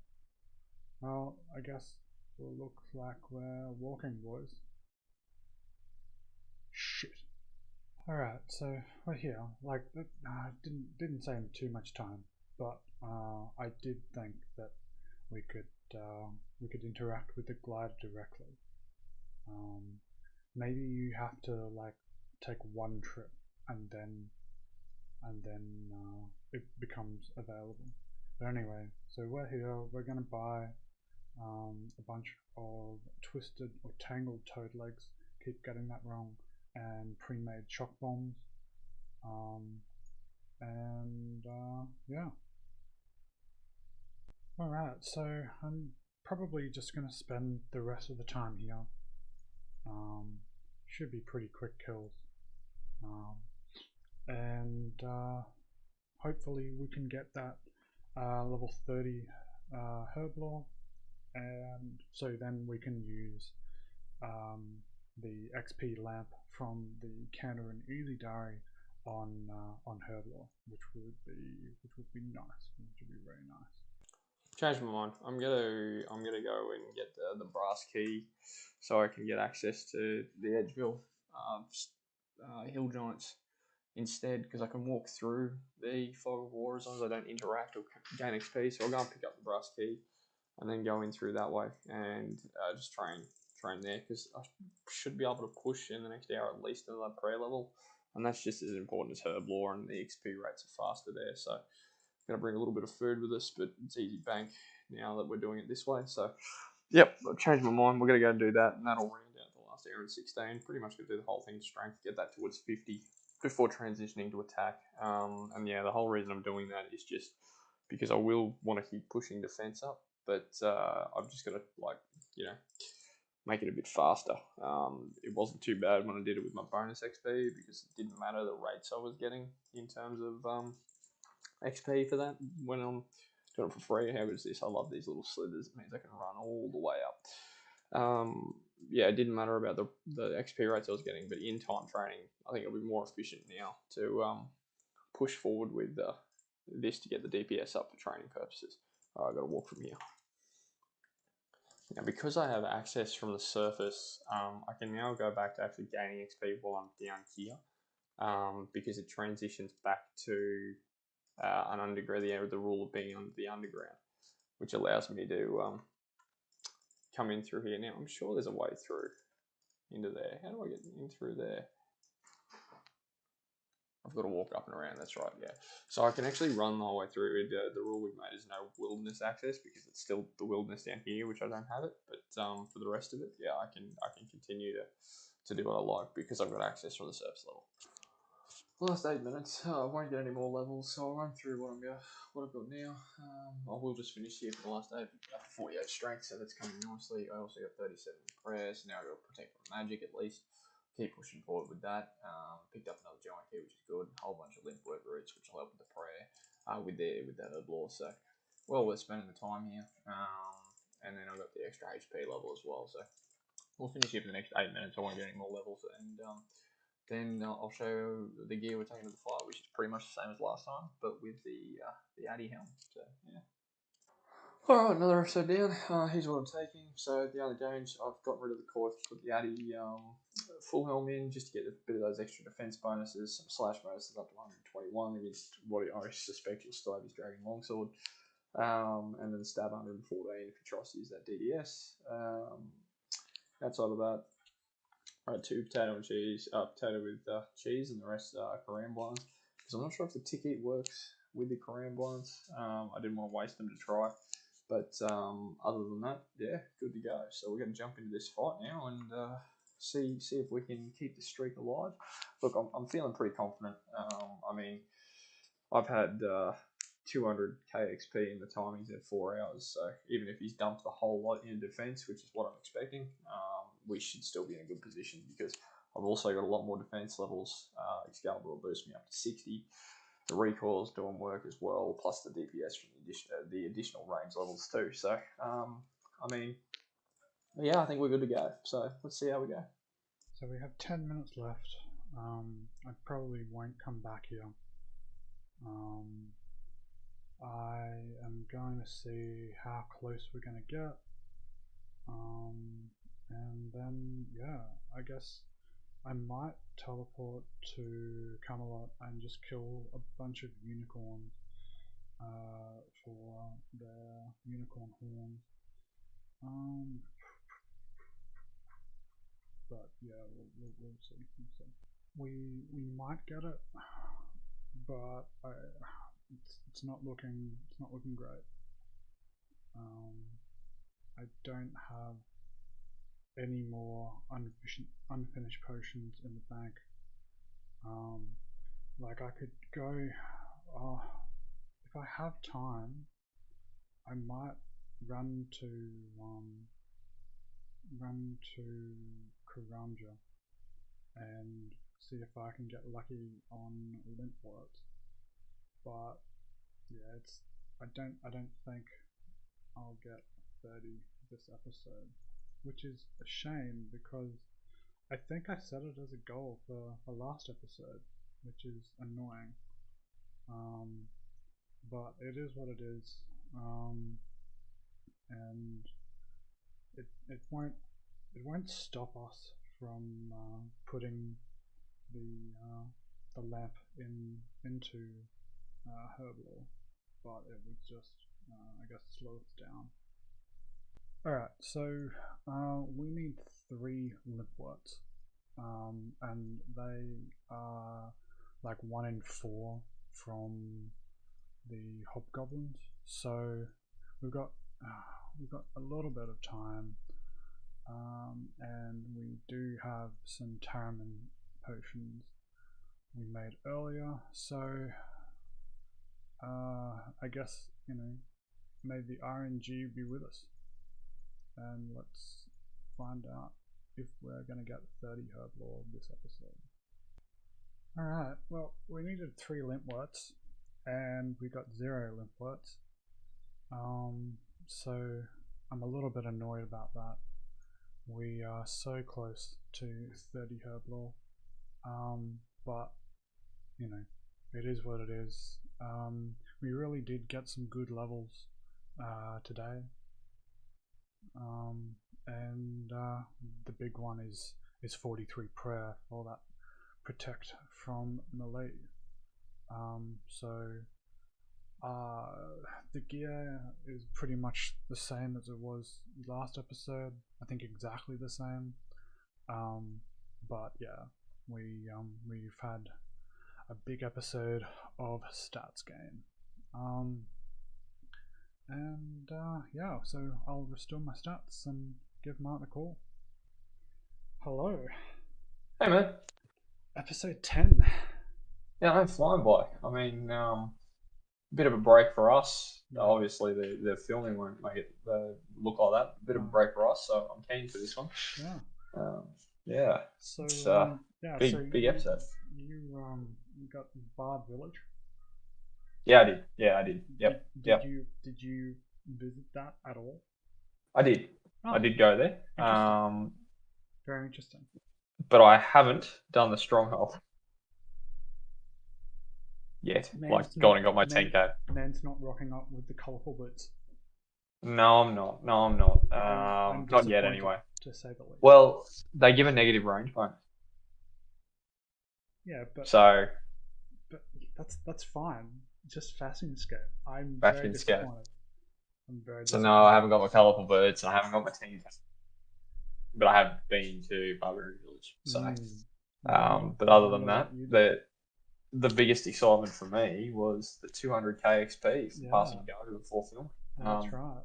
Well, I guess it looks like we're walking, boys. Shit. Alright, so we're here. Like, didn't say in too much time, but I did think that we could interact with the glider directly. Maybe you have to like take one trip and then it becomes available. But anyway, so we're here. We're gonna buy a bunch of twisted or tangled toad legs. Keep getting that wrong. And pre-made shock bombs. Yeah. Alright, so I'm probably just gonna spend the rest of the time here. Should be pretty quick kills. Hopefully we can get that level 30 herb lore, and so then we can use the XP lamp from the Canner and Easy Diary on herb lore, which would be nice. Which would be very nice. Change my mind. I'm gonna go and get the brass key, so I can get access to the Edgeville hill giants instead, because I can walk through the Fog of War as long as I don't interact or gain XP. So I'll go and pick up the brass key, and then go in through that way and just train there, because I should be able to push in the next hour at least into that prayer level, and that's just as important as herb lore, and the XP rates are faster there. So going to bring a little bit of food with us, but it's easy bank now that we're doing it this way. So, yep, I've changed my mind. We're going to go and do that, and that'll round out the last hour and 16. Pretty much going to do the whole thing strength, get that towards 50 before transitioning to attack. And yeah, the whole reason I'm doing that is just because I will want to keep pushing defense up, but I'm just going to, make it a bit faster. It wasn't too bad when I did it with my bonus XP, because it didn't matter the rates I was getting in terms of XP for that when I'm doing it for free. How good is this? I love these little slithers. It means I can run all the way up. Yeah, it didn't matter about the XP rates I was getting, but in time training, I think it'll be more efficient now to push forward with this to get the DPS up for training purposes. I've got to walk from here. Now, because I have access from the surface, I can now go back to actually gaining XP while I'm down here, because it transitions back to an underground, the rule of being under the underground, which allows me to come in through here. Now, I'm sure there's a way through into there. How do I get in through there? I've got to walk up and around, that's right, yeah. So I can actually run the whole way through. The rule we've made is no wilderness access, because it's still the wilderness down here, which I don't have it. But for the rest of it, yeah, I can continue to do what I like, because I've got access from the surface level. Last 8 minutes. I won't get any more levels, so I'll run through what I've got now. I will just finish here for the last 8. 48 strength, so that's coming nicely. I also got 37 prayers. Now I've got to protect from magic at least. Keep pushing forward with that. Picked up another giant key, which is good. A whole bunch of limp work roots, which will help with the prayer. With that herb lore. So well worth spending the time here. And then I've got the extra HP level as well. So we'll finish here for the next 8 minutes. I won't get any more levels, and then I'll show the gear we're taking to the fight, which is pretty much the same as last time, but with the Addy helm. So yeah. Alright, another episode down. Here's what I'm taking. So the only change, I've gotten rid of the core, put the Addy full helm in, just to get a bit of those extra defense bonuses, some slash bonuses up to 121 against what I suspect you'll still have his Dragon Longsword. And then stab 114 if he tries to use that DDS. Outside of that, I had 2 potato and cheese, potato with cheese, and the rest are Karambwans. Because I'm not sure if the ticket works with the Karambwans. I didn't want to waste them to try. But other than that, yeah, good to go. So we're going to jump into this fight now and see if we can keep the streak alive. Look, I'm feeling pretty confident. I mean, I've had 200k XP in the timings at 4 hours. So even if he's dumped the whole lot in defense, which is what I'm expecting, we should still be in a good position, because I've also got a lot more defense levels. Excalibur will boost me up to 60. The recoil's doing work as well, plus the DPS from the additional range levels too. So, I mean, yeah, I think we're good to go. So let's see how we go. So we have 10 minutes left. I probably won't come back here. I am going to see how close we're going to get. And then, yeah, I guess I might teleport to Camelot and just kill a bunch of unicorns for their unicorn horns. But yeah, we'll see. We might get it, but it's not looking great. I don't have any more unfinished potions in the bank. Like I could go. If I have time, I might run to Karanja and see if I can get lucky on Limpworts. But yeah, I don't think I'll get 30 this episode, which is a shame because I think I set it as a goal for the last episode, which is annoying. But it is what it is, and it won't stop us from putting the lamp into Herblore, but it would just I guess slow us down. Alright, so we need 3 Limpworts, and they are like 1 in 4 from the hobgoblins. So we've got a little bit of time, and we do have some Taraman potions we made earlier. So I guess may the RNG be with us, and let's find out if we're gonna get 30 Herblore this episode. Alright, well, we needed 3 Limpworts, and we got 0 Limpworts. So I'm a little bit annoyed about that. We are so close to 30 Herblore, but it is what it is. We really did get some good levels today, and the big one is 43 prayer for that protect from melee. So the gear is pretty much the same as it was last episode. I think exactly the same. But yeah, we've had a big episode of stats gain. And yeah, so I'll restore my stats and give Maaght a call. Hello. Hey man. Episode 10. Yeah, I'm flying by. I mean, bit of a break for us. Yeah. Obviously, the filming won't make it look like that. A bit of a break for us, so I'm keen for this one. Yeah. Yeah. So It's yeah, big episode. You got Bard Village. Yeah, I did. Yeah, I did. Yep. Did you visit that at all? I did. Oh, I did go there. interesting. Very interesting. But I haven't done the stronghold yet. Gone and got my 10k. Man's not rocking up with the colourful boots. No, I'm not. I'm Not yet, anyway. To say the least. Well, they give a negative range bonus. Yeah, but that's fine. Just Fashion Escape. I'm very disappointed. I'm very disappointed. So no, I haven't got my colourful boots, and I haven't got my 10k. But I have been to Barbarian Village. So, but other than that, the biggest excitement for me was the 200k XP from passing go before filming. That's right.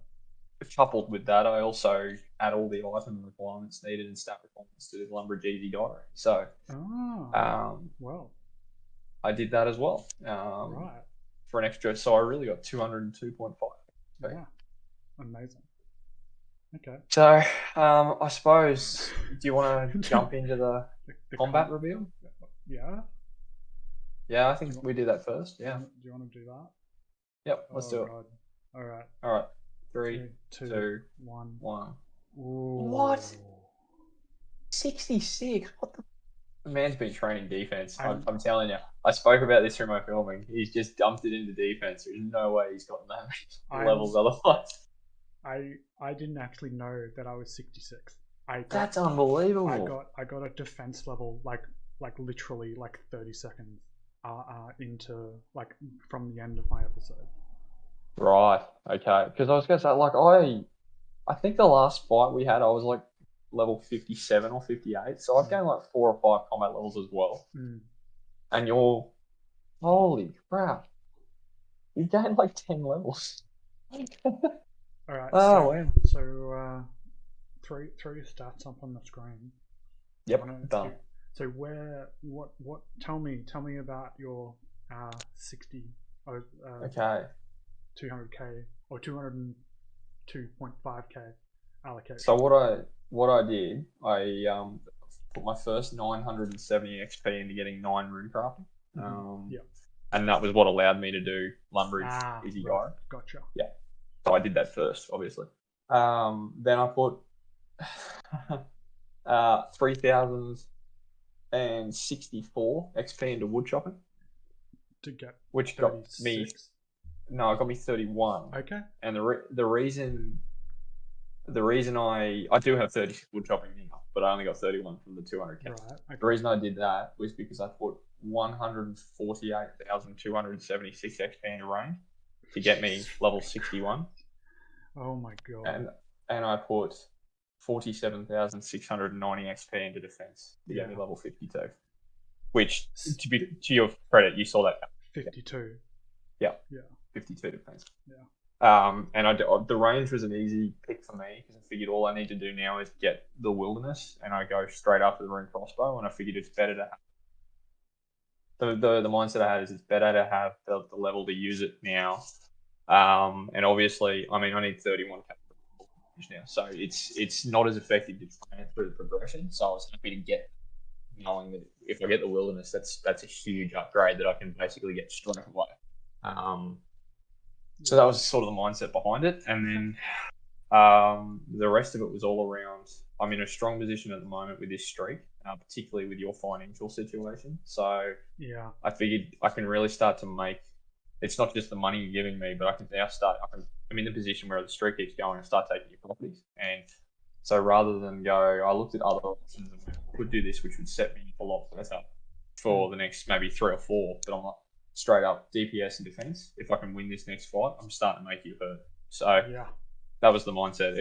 Coupled with that, I also add all the item requirements needed and stat requirements to the Lumberjeezy diary. So, well, I did that as well. Right. For an extra, so I really got 202.5. Yeah, amazing. Okay. So, I suppose, do you want to jump into the combat reveal? Yeah. Yeah, I think we do that first. Yeah. Do you want to do that? Yep, let's do it. All right. 3, 2, 1. Ooh. What? 66? What the? The man's been training defense. I'm I'm telling you. I spoke about this through my filming. He's just dumped it into defense. There's no way he's gotten that many I'm levels otherwise. I didn't actually know that I was 66. That's unbelievable. I got a defense level like literally like 30 seconds into like from the end of my episode. Right. Okay. Because I was gonna say, like, I think the last fight we had, I was like level 57 or 58. So I've gained like 4 or 5 combat levels as well. Mm. And you're holy crap! You gained like 10 levels. All right, Oh wow. so throw your stats up on the screen. Yep. Wanna Done. So where what tell me about your 60 or Okay. 200k or 202.5k allocation. So what I did, I put my first 970 XP into getting 9 rune crafting. Yeah. And that was what allowed me to do Lumbridge Easy Right. Guide. Gotcha. Yeah. So I did that first, obviously. Then I put 3,064 XP into wood chopping, To get which got me 36. no, it got me 31. Okay. And the reason I do have 36 wood chopping now, but I only got 31 from the 200k. Right. Okay. The reason I did that was because I put 148,276 XP into range to get me level 61. Oh my god. And I put 47,690 XP into defense to get me level 52. Which, to your credit, you saw that. 52. Yeah. 52 defense. Yeah. And the range was an easy pick for me because I figured all I need to do now is get the wilderness, and I go straight after the rune crossbow. And I figured it's better to have the mindset I had is it's better to have the level to use it now. And obviously, I mean, I need 31k now, so it's not as effective to train through the progression. So I was happy to get, knowing that if I get the wilderness, that's a huge upgrade that I can basically get straight away. So that was sort of the mindset behind it, and then the rest of it was all around. I'm in a strong position at the moment with this streak, particularly with your financial situation. So yeah, I figured I can really start to make. It's not just the money you're giving me, but I can now start. I'm in the position where the streak keeps going and start taking your properties. And so rather than go, I looked at other options and I could do this, which would set me up a lot better for the next maybe 3 or 4. But I'm like, straight up DPS and defense. If I can win this next fight, I'm starting to make you hurt. So yeah, that was the mindset.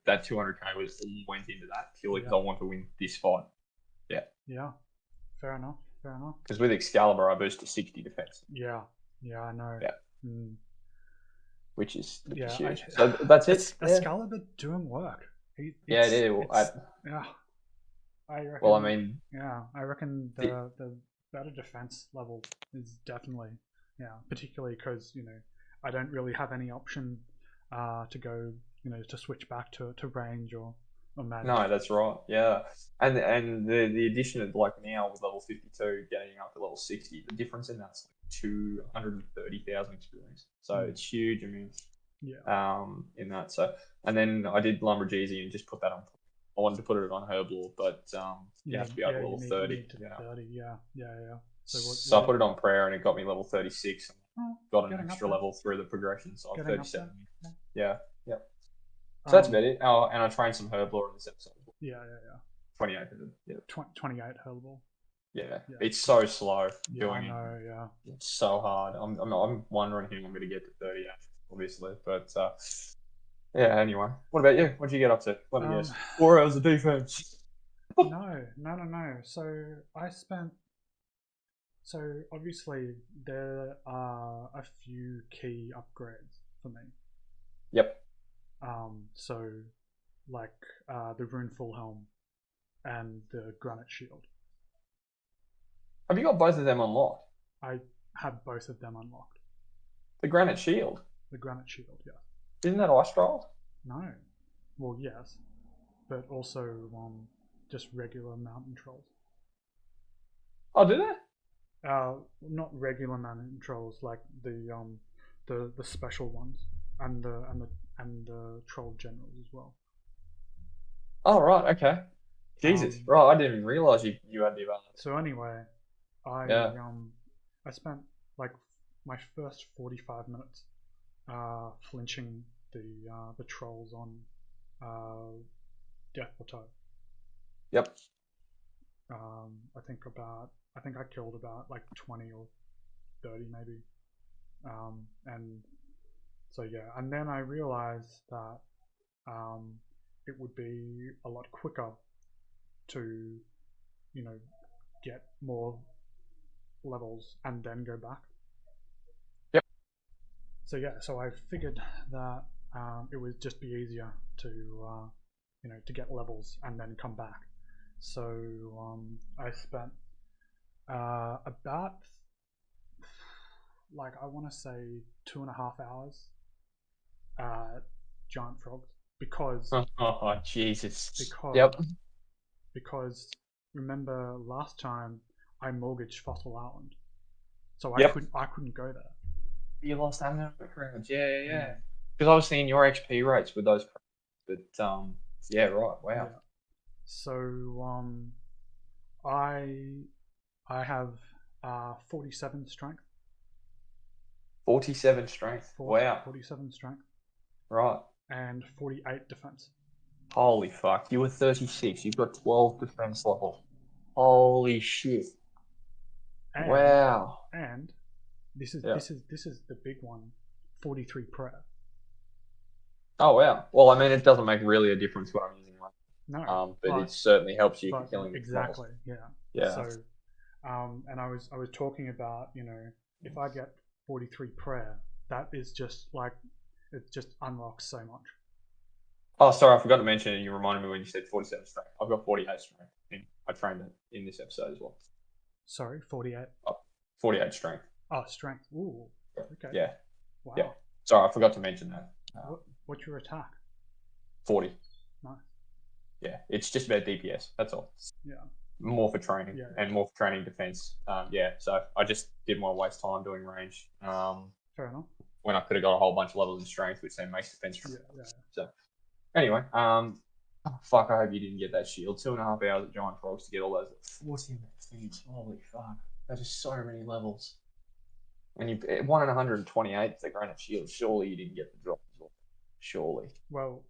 That 200k was went into that purely because I want to win this fight. Yeah. Fair enough. Because with Excalibur, I boost to 60 defense. Yeah, I know. Yeah. Which is huge. So so that's it. Excalibur doing work. It is. I reckon. Well, I mean, I reckon the better defense level is definitely particularly because I don't really have any option to go to switch back to range or magic. No, that's right. Yeah, and the addition of like now with level 52 getting up to level 60, the difference in that's like 230,000 experience. So it's huge. I mean, in that. So and then I did Lumberjeezy and just put that on. I wanted to put it on Herblore, but you have to be up to level 30. 30. Yeah. So I put it on prayer and it got me level 36. Got an extra level through the progression, so I'm 37. Yeah. So that's about it. Oh, and I trained some Herblore in this episode. Yeah. 2800. Yeah. 28 Herblore. Yeah. It's so slow doing it. It's so hard. I'm wondering who I'm going to get to 38, obviously, but yeah. Anyway, what about you? What did you get up to? Let me guess. 4 hours of defense. No. So obviously there are a few key upgrades for me. Yep. So like the Runeful Helm and the Granite Shield. Have you got both of them unlocked? I have both of them unlocked. The Granite Shield? The Granite Shield, yeah. Isn't that Ice Trials? No. Well, yes. But also just regular mountain trolls. Oh, do they? Not regular mountain trolls, like the special ones and the troll generals as well. Oh right, okay. Jesus, right? I didn't even realize you had the advantage. So anyway, I Yeah. I spent like my first 45 minutes flinching the trolls on Death Plateau. Yep. I think I killed about like 20 or 30 maybe. And so yeah, and then I realized that it would be a lot quicker to, you know, get more levels and then go back. Yep. So yeah, so I figured that it would just be easier to, to get levels and then come back. So I spent about, like, I want to say 2.5 hours giant frogs because Oh, Jesus. because Yep. because remember last time I mortgaged Fossil Island, so I Yep. couldn't go there. You lost that many crowns. Yeah. Because I was seeing your XP rates with those crowns, but yeah, right. Wow. Yeah. So I have 47 strength. 47 strength. Wow. 47 strength Right. and 48 defense. Holy fuck. You were 36. You've got 12 defense level. Holy shit. And, wow. And this is the big one. 43 prayer. Oh wow. Well, I mean, it doesn't make really a difference what I'm using. No. But it certainly helps you but killing exactly. Levels. Yeah. Yeah. So, and I was talking about, if I get 43 prayer, that is just like, it just unlocks so much. Oh, sorry, I forgot to mention it. You reminded me when you said 47 strength. I've got 48 strength. I trained it in this episode as well. Sorry, 48. Oh, 48 strength. Oh, strength. Ooh. Okay. Yeah. Wow. Yeah. Sorry, I forgot to mention that. What's your attack? 40. Nice. Yeah, it's just about DPS. That's all. Yeah. More for training and more for training defense. Yeah, so I just didn't want to waste time doing range. Fair enough. When I could have got a whole bunch of levels in strength, which then makes defense. Yeah. So anyway, fuck, I hope you didn't get that shield. 2.5 hours at Giant Frogs to get all those 14 things. Holy fuck. That is so many levels. And you 1 in 128 the granite shield. Surely you didn't get the drop as well. Surely. Well,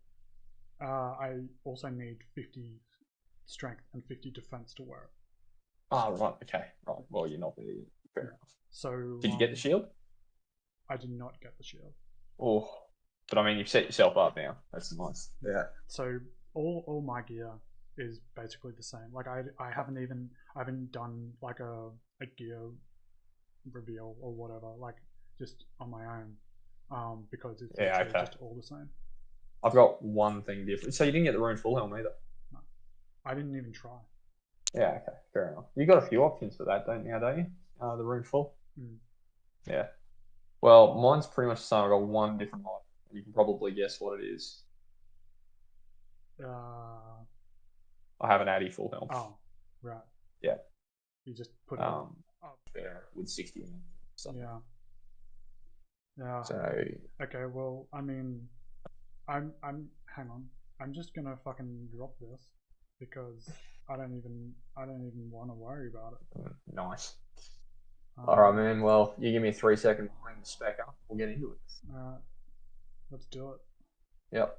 I also need 50 strength and 50 defense to wear it. Oh, right. Okay. Right. Well, you're not really fair enough. So did you get the shield? I did not get the shield. Oh, but I mean, you've set yourself up now. That's nice. Yeah. So all my gear is basically the same. Like I haven't done like a gear reveal or whatever. Like just on my own. Because it's just all the same. I've got one thing different. So you didn't get the rune full helm either? No. I didn't even try. Yeah, okay, fair enough. You got a few options for that, don't you? The rune full? Mm. Yeah. Well, mine's pretty much the same. I've got one different mod. You can probably guess what it is. I have an Addy full helm. Oh, right. Yeah. You just put it up there with 60. Yeah. Yeah. So okay, well, I mean, I'm hang on. I'm just gonna fucking drop this because I don't even want to worry about it. Nice. All right, man. Well, you give me a 3-second bring the spec up. We'll get into it. All right. Let's do it. Yep.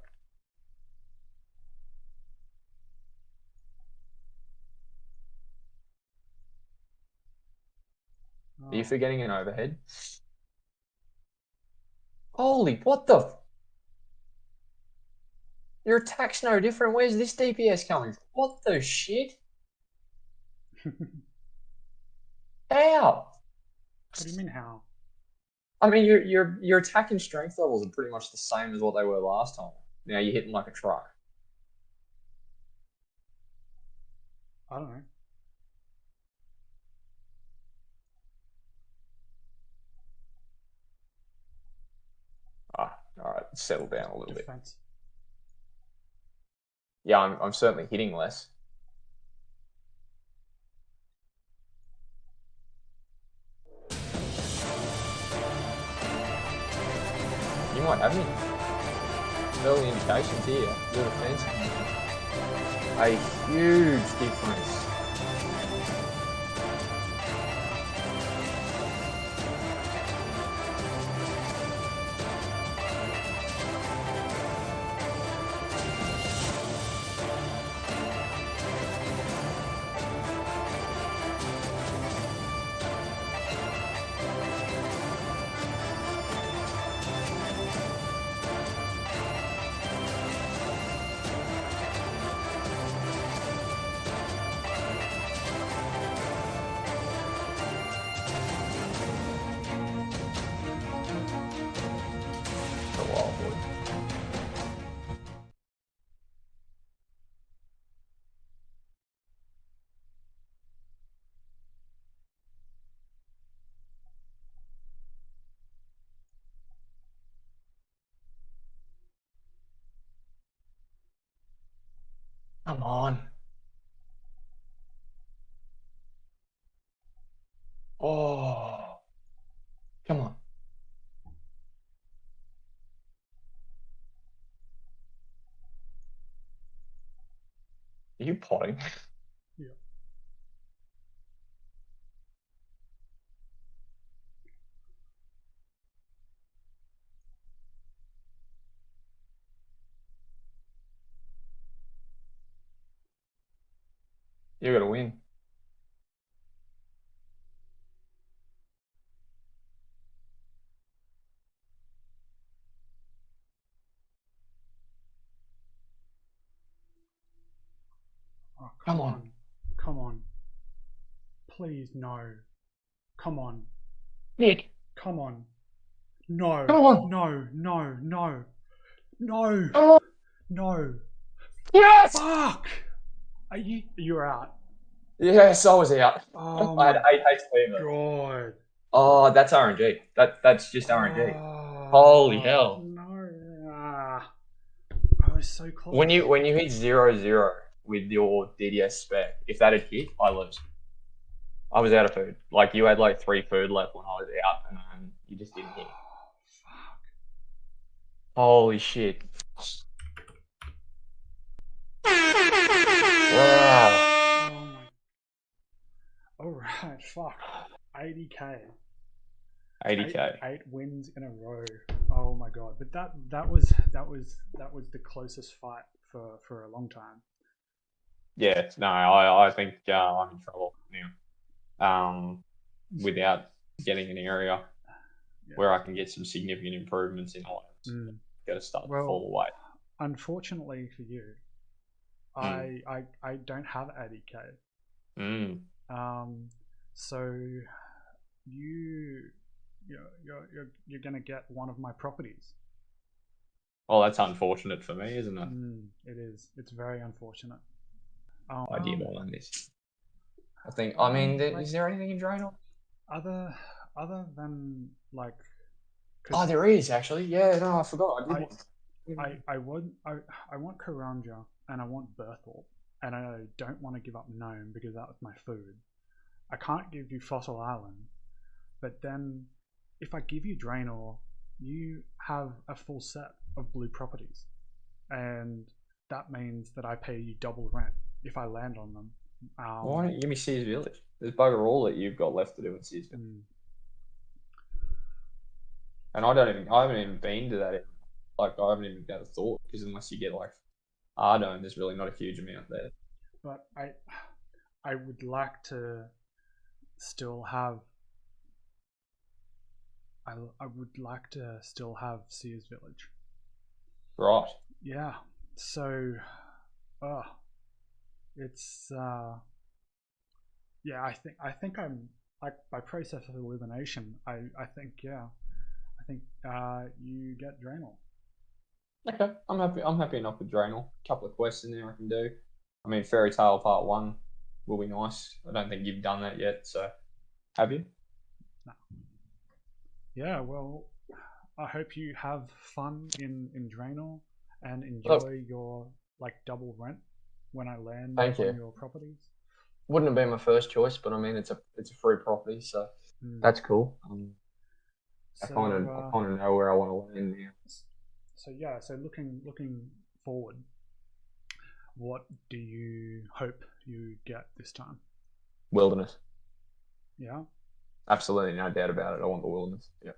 Are you forgetting an overhead? Holy, what the? Your attack's no different. Where's this DPS coming from? What the shit? How? What do you mean how? I mean, your attack and strength levels are pretty much the same as what they were last time. Now you're hitting like a truck. I don't know. All right, settle down a little Defense. bit. Yeah, I'm certainly hitting less. You might have me. Early indications here. Your defense. A huge difference. A while, boy. Come on. Oh, come on. Are you potting? Yeah. You gotta win. Oh, Come on. Come on. Please, no. Come on. Nick. Come on. No. Come on. No. No. No. No. Come on. No. Yes! Fuck! You're out. Yes, I was out. Oh I had my 8 HP. god. Oh, that's RNG. That's just RNG. Oh, Holy hell. no. I was so close. When you hit 0-0 with your DDS spec, if that had hit, I lose. I was out of food. Like you had like 3 food left when I was out, and you just didn't hit. Fuck. Holy shit. Wow. Oh my. Alright, fuck. 80k. 80k. Eight wins in a row. Oh my god! But that was the closest fight for a long time. Yeah, no, I think I'm in trouble now. Without getting an area where I can get some significant improvements in items. Got to start to fall away. Unfortunately for you, I don't have 80k. So you're gonna get one of my properties. Well, that's unfortunate for me, isn't it? It is. It's very unfortunate. I did more than this. I think. I mean, is there anything in Draenor? Other than like. Oh, there is actually. Yeah, no, I forgot. I want Karanja and I want Berthorpe, and I don't want to give up Gnome because that was my food. I can't give you Fossil Island, but then if I give you Draenor, you have a full set of blue properties, and that means that I pay you double rent if I land on them. Why don't you give me Sears Village? There's bugger all that you've got left to do in Sears Village. And I haven't even been to that. Like, I haven't even had a thought, because unless you get like Ardone, there's really not a huge amount there. But I would like to still have. I would like to still have Sears Village. Right. Yeah. So, it's yeah. I think I'm like by process of elimination. I think you get Draenor. Okay, I'm happy enough with Draenor. A couple of quests in there I can do. I mean, Fairy Tale Part 1 will be nice. I don't think you've done that yet, so have you? No. Yeah, well, I hope you have fun in Draenor and enjoy your like double rent when I land on your properties. Wouldn't have been my first choice, but I mean it's a free property, so that's cool. I kind of know where I want to land now. So yeah, so looking forward, What do you hope you get this time? Wilderness. Yeah, Absolutely, no doubt about it. I want the wilderness. Yeah.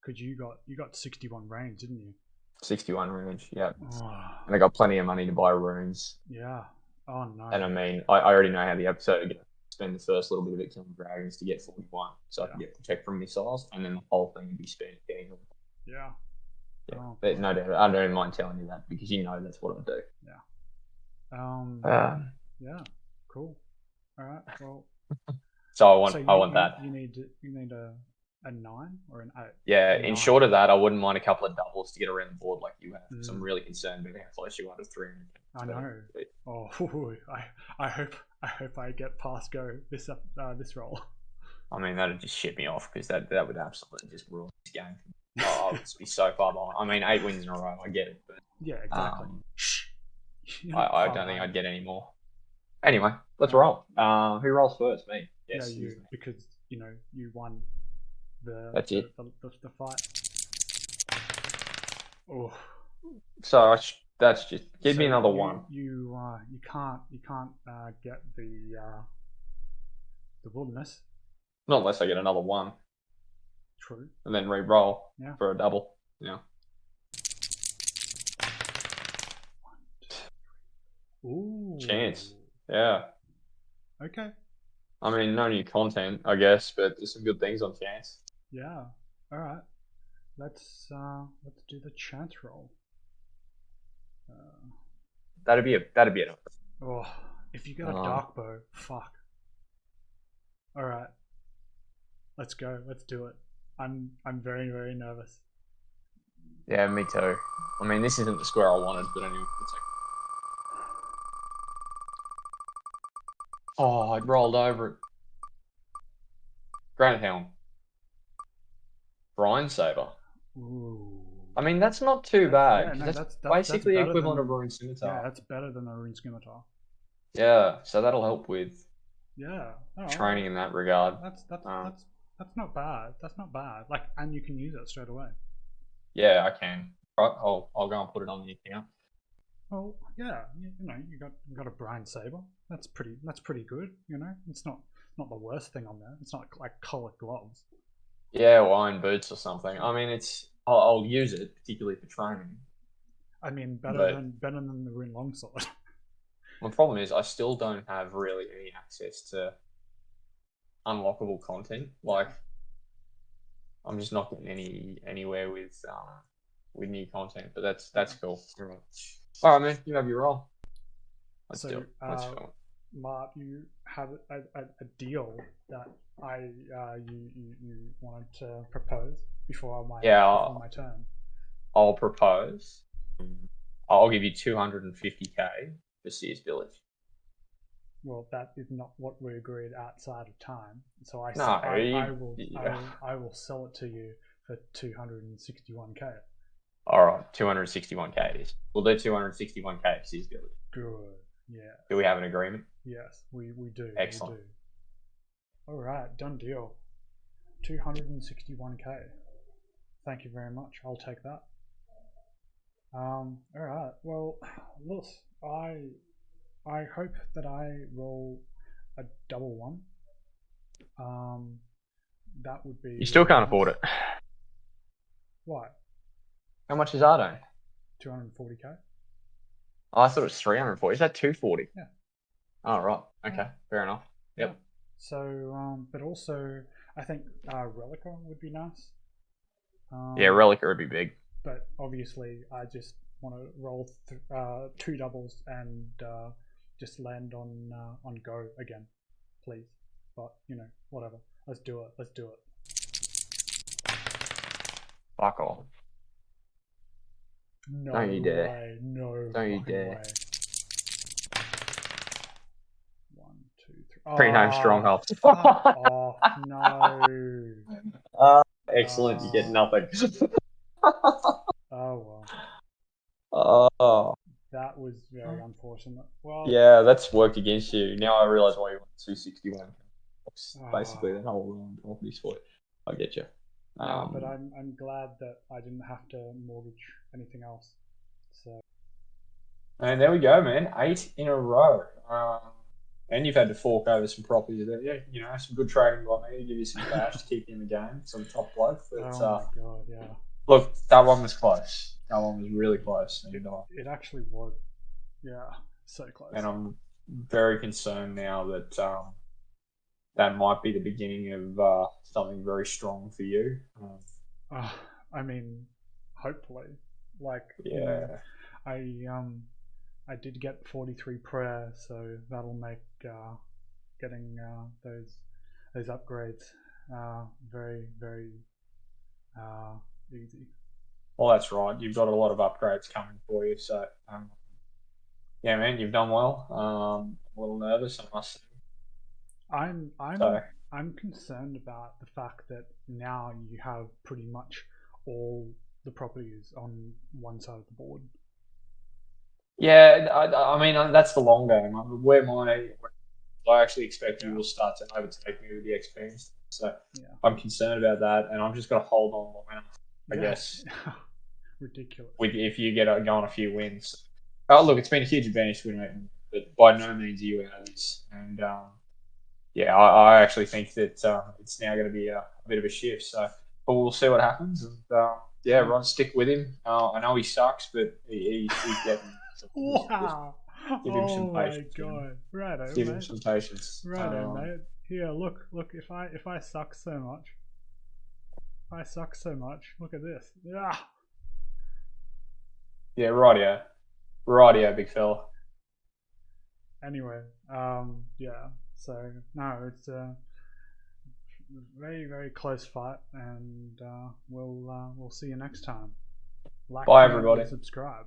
because you got 61 range, didn't you? 61 range. Yeah. Oh, And I got plenty of money to buy runes. yeah. Oh no. And I mean, I already know how the episode is going to spend the first little bit of it killing dragons to get 41, so I can get protect from missiles, and then the whole thing would be spent getting them. Yeah. Yeah, Oh, but no doubt. I don't even mind telling you that because you know that's what I do. Yeah. Yeah. Cool. All right. Well. So I want that. You need a 9 or an 8. Yeah. A In 9. short of that, I wouldn't mind a couple of doubles to get around the board like you have. So I'm Mm. really concerned about how close you are to 300. I know. Oh, I hope I get past go this roll. I mean, that'd just shit me off because that would absolutely just ruin this game. Oh, I would be so far behind. I mean, 8 wins in a row, I get it, but Yeah, exactly. Shh. I don't think I'd get any more. Anyway, let's roll. Who rolls first? Me. Yes, yeah, you, because you won That's it. the fight. Oh, So that's just give me another one. You can't get the wilderness. Not unless I get another one. True. And then re-roll Yeah. for a double. Yeah. Ooh. Chance. Yeah. Okay. I mean, no new content, I guess, but there's some good things on chance. Yeah. All right. Let's do the chance roll. That'd be enough. Oh, if you get a dark bow, fuck. All right. Let's go. Let's do it. I'm very, very nervous. Yeah, me too. I mean, this isn't the square I wanted, but anyway, it's okay. Oh, I'd rolled over it. Granite Helm. Brine Saber. Ooh. I mean, that's not too bad. Yeah, no, that's basically better equivalent than, of Rune Scimitar. Yeah, that's better than a Rune Scimitar. Yeah, so that'll help with training in that regard. That's not bad. That's not bad. Like, and you can use it straight away. Yeah, I can. Right, I'll go and put it on the account. Well, yeah, you got a Brine Saber. That's pretty good. It's not the worst thing on there. It's not like colored gloves. Yeah, or iron boots or something. I mean, I'll use it particularly for training. I mean, better than the Rune Longsword. My problem is I still don't have really any access to unlockable content. Like, I'm just not getting anywhere with new content. But that's cool. All right, man. You have your roll. Let's do it. Let's film it. Mart, you have a deal that you wanted to propose before my turn. I'll propose. I'll give you 250k for Sears Village. Well, that is not what we agreed outside of time. So I will sell it to you for 261k. All right, 261k it is. We'll do 261k for Sears Village. Good. Yeah. Do we have an agreement? Yes, we do. Excellent. We do. All right, done deal. 261k. Thank you very much. I'll take that. All right. Well, look, I hope that I roll a double one. That would be. You still can't afford it. Why? How much is Ardo? 240k. Oh, I thought it was 340. Is that 240? Yeah. Oh, right. Okay. Fair enough. Yep. Yeah. So, but also, I think Relica would be nice. Yeah, Relica would be big. But obviously, I just want to roll 2 doubles and just land on go again, please. But whatever. Let's do it. Let's do it. Fuck off. No Don't you dare. way. No. Don't you dare. Way. 1, 2, 3. Green Home Stronghold. Oh no. Excellent. You get nothing. Oh well. Oh. That was very unfortunate. Well. Yeah, that's worked against you. Now I realise why you want 261. Basically, that whole off this for it. I get you. But I'm glad that I didn't have to mortgage anything else. So And there we go, man. 8 in a row. And you've had to fork over some properties there. Yeah, some good trading by me to give you some cash to keep you in the game. Some top bloke. But Oh my god, yeah. look, that one was close. That one was really close. It actually was. Yeah, so close. And I'm very concerned now that that might be the beginning of something very strong for you. I mean, hopefully, like Yeah. I did get 43 prayer, so that'll make getting those upgrades very very easy. Well, that's right. You've got a lot of upgrades coming for you. So, yeah, man, you've done well. I'm a little nervous, I must say. I'm So, I'm I'm concerned about the fact that now you have pretty much all the properties on one side of the board. yeah, I mean, that's the long game. I actually expect you Yeah, will start to overtake me with the experience. So, yeah, I'm concerned about that, and I'm just going to hold on long enough, I yeah. guess, Ridiculous. with if you go on a few wins. Oh, look, it's been a huge advantage to win, mate, but by no means are you out of this. And yeah, I actually think that it's now going to be a bit of a shift. So, but we'll see what happens. And yeah, Yeah. Ron, stick with him. I know he sucks, but he's getting. So just Wow. give him some Oh my patience. god. Righto, Give him mate. some patience. Righto, mate. Here, look. If I suck so much, look at this. Yeah. Yeah, rightio, big fella. Anyway, yeah. So no, it's a very very close fight, and we'll see you next time. Like, Bye, comment, everybody. and subscribe.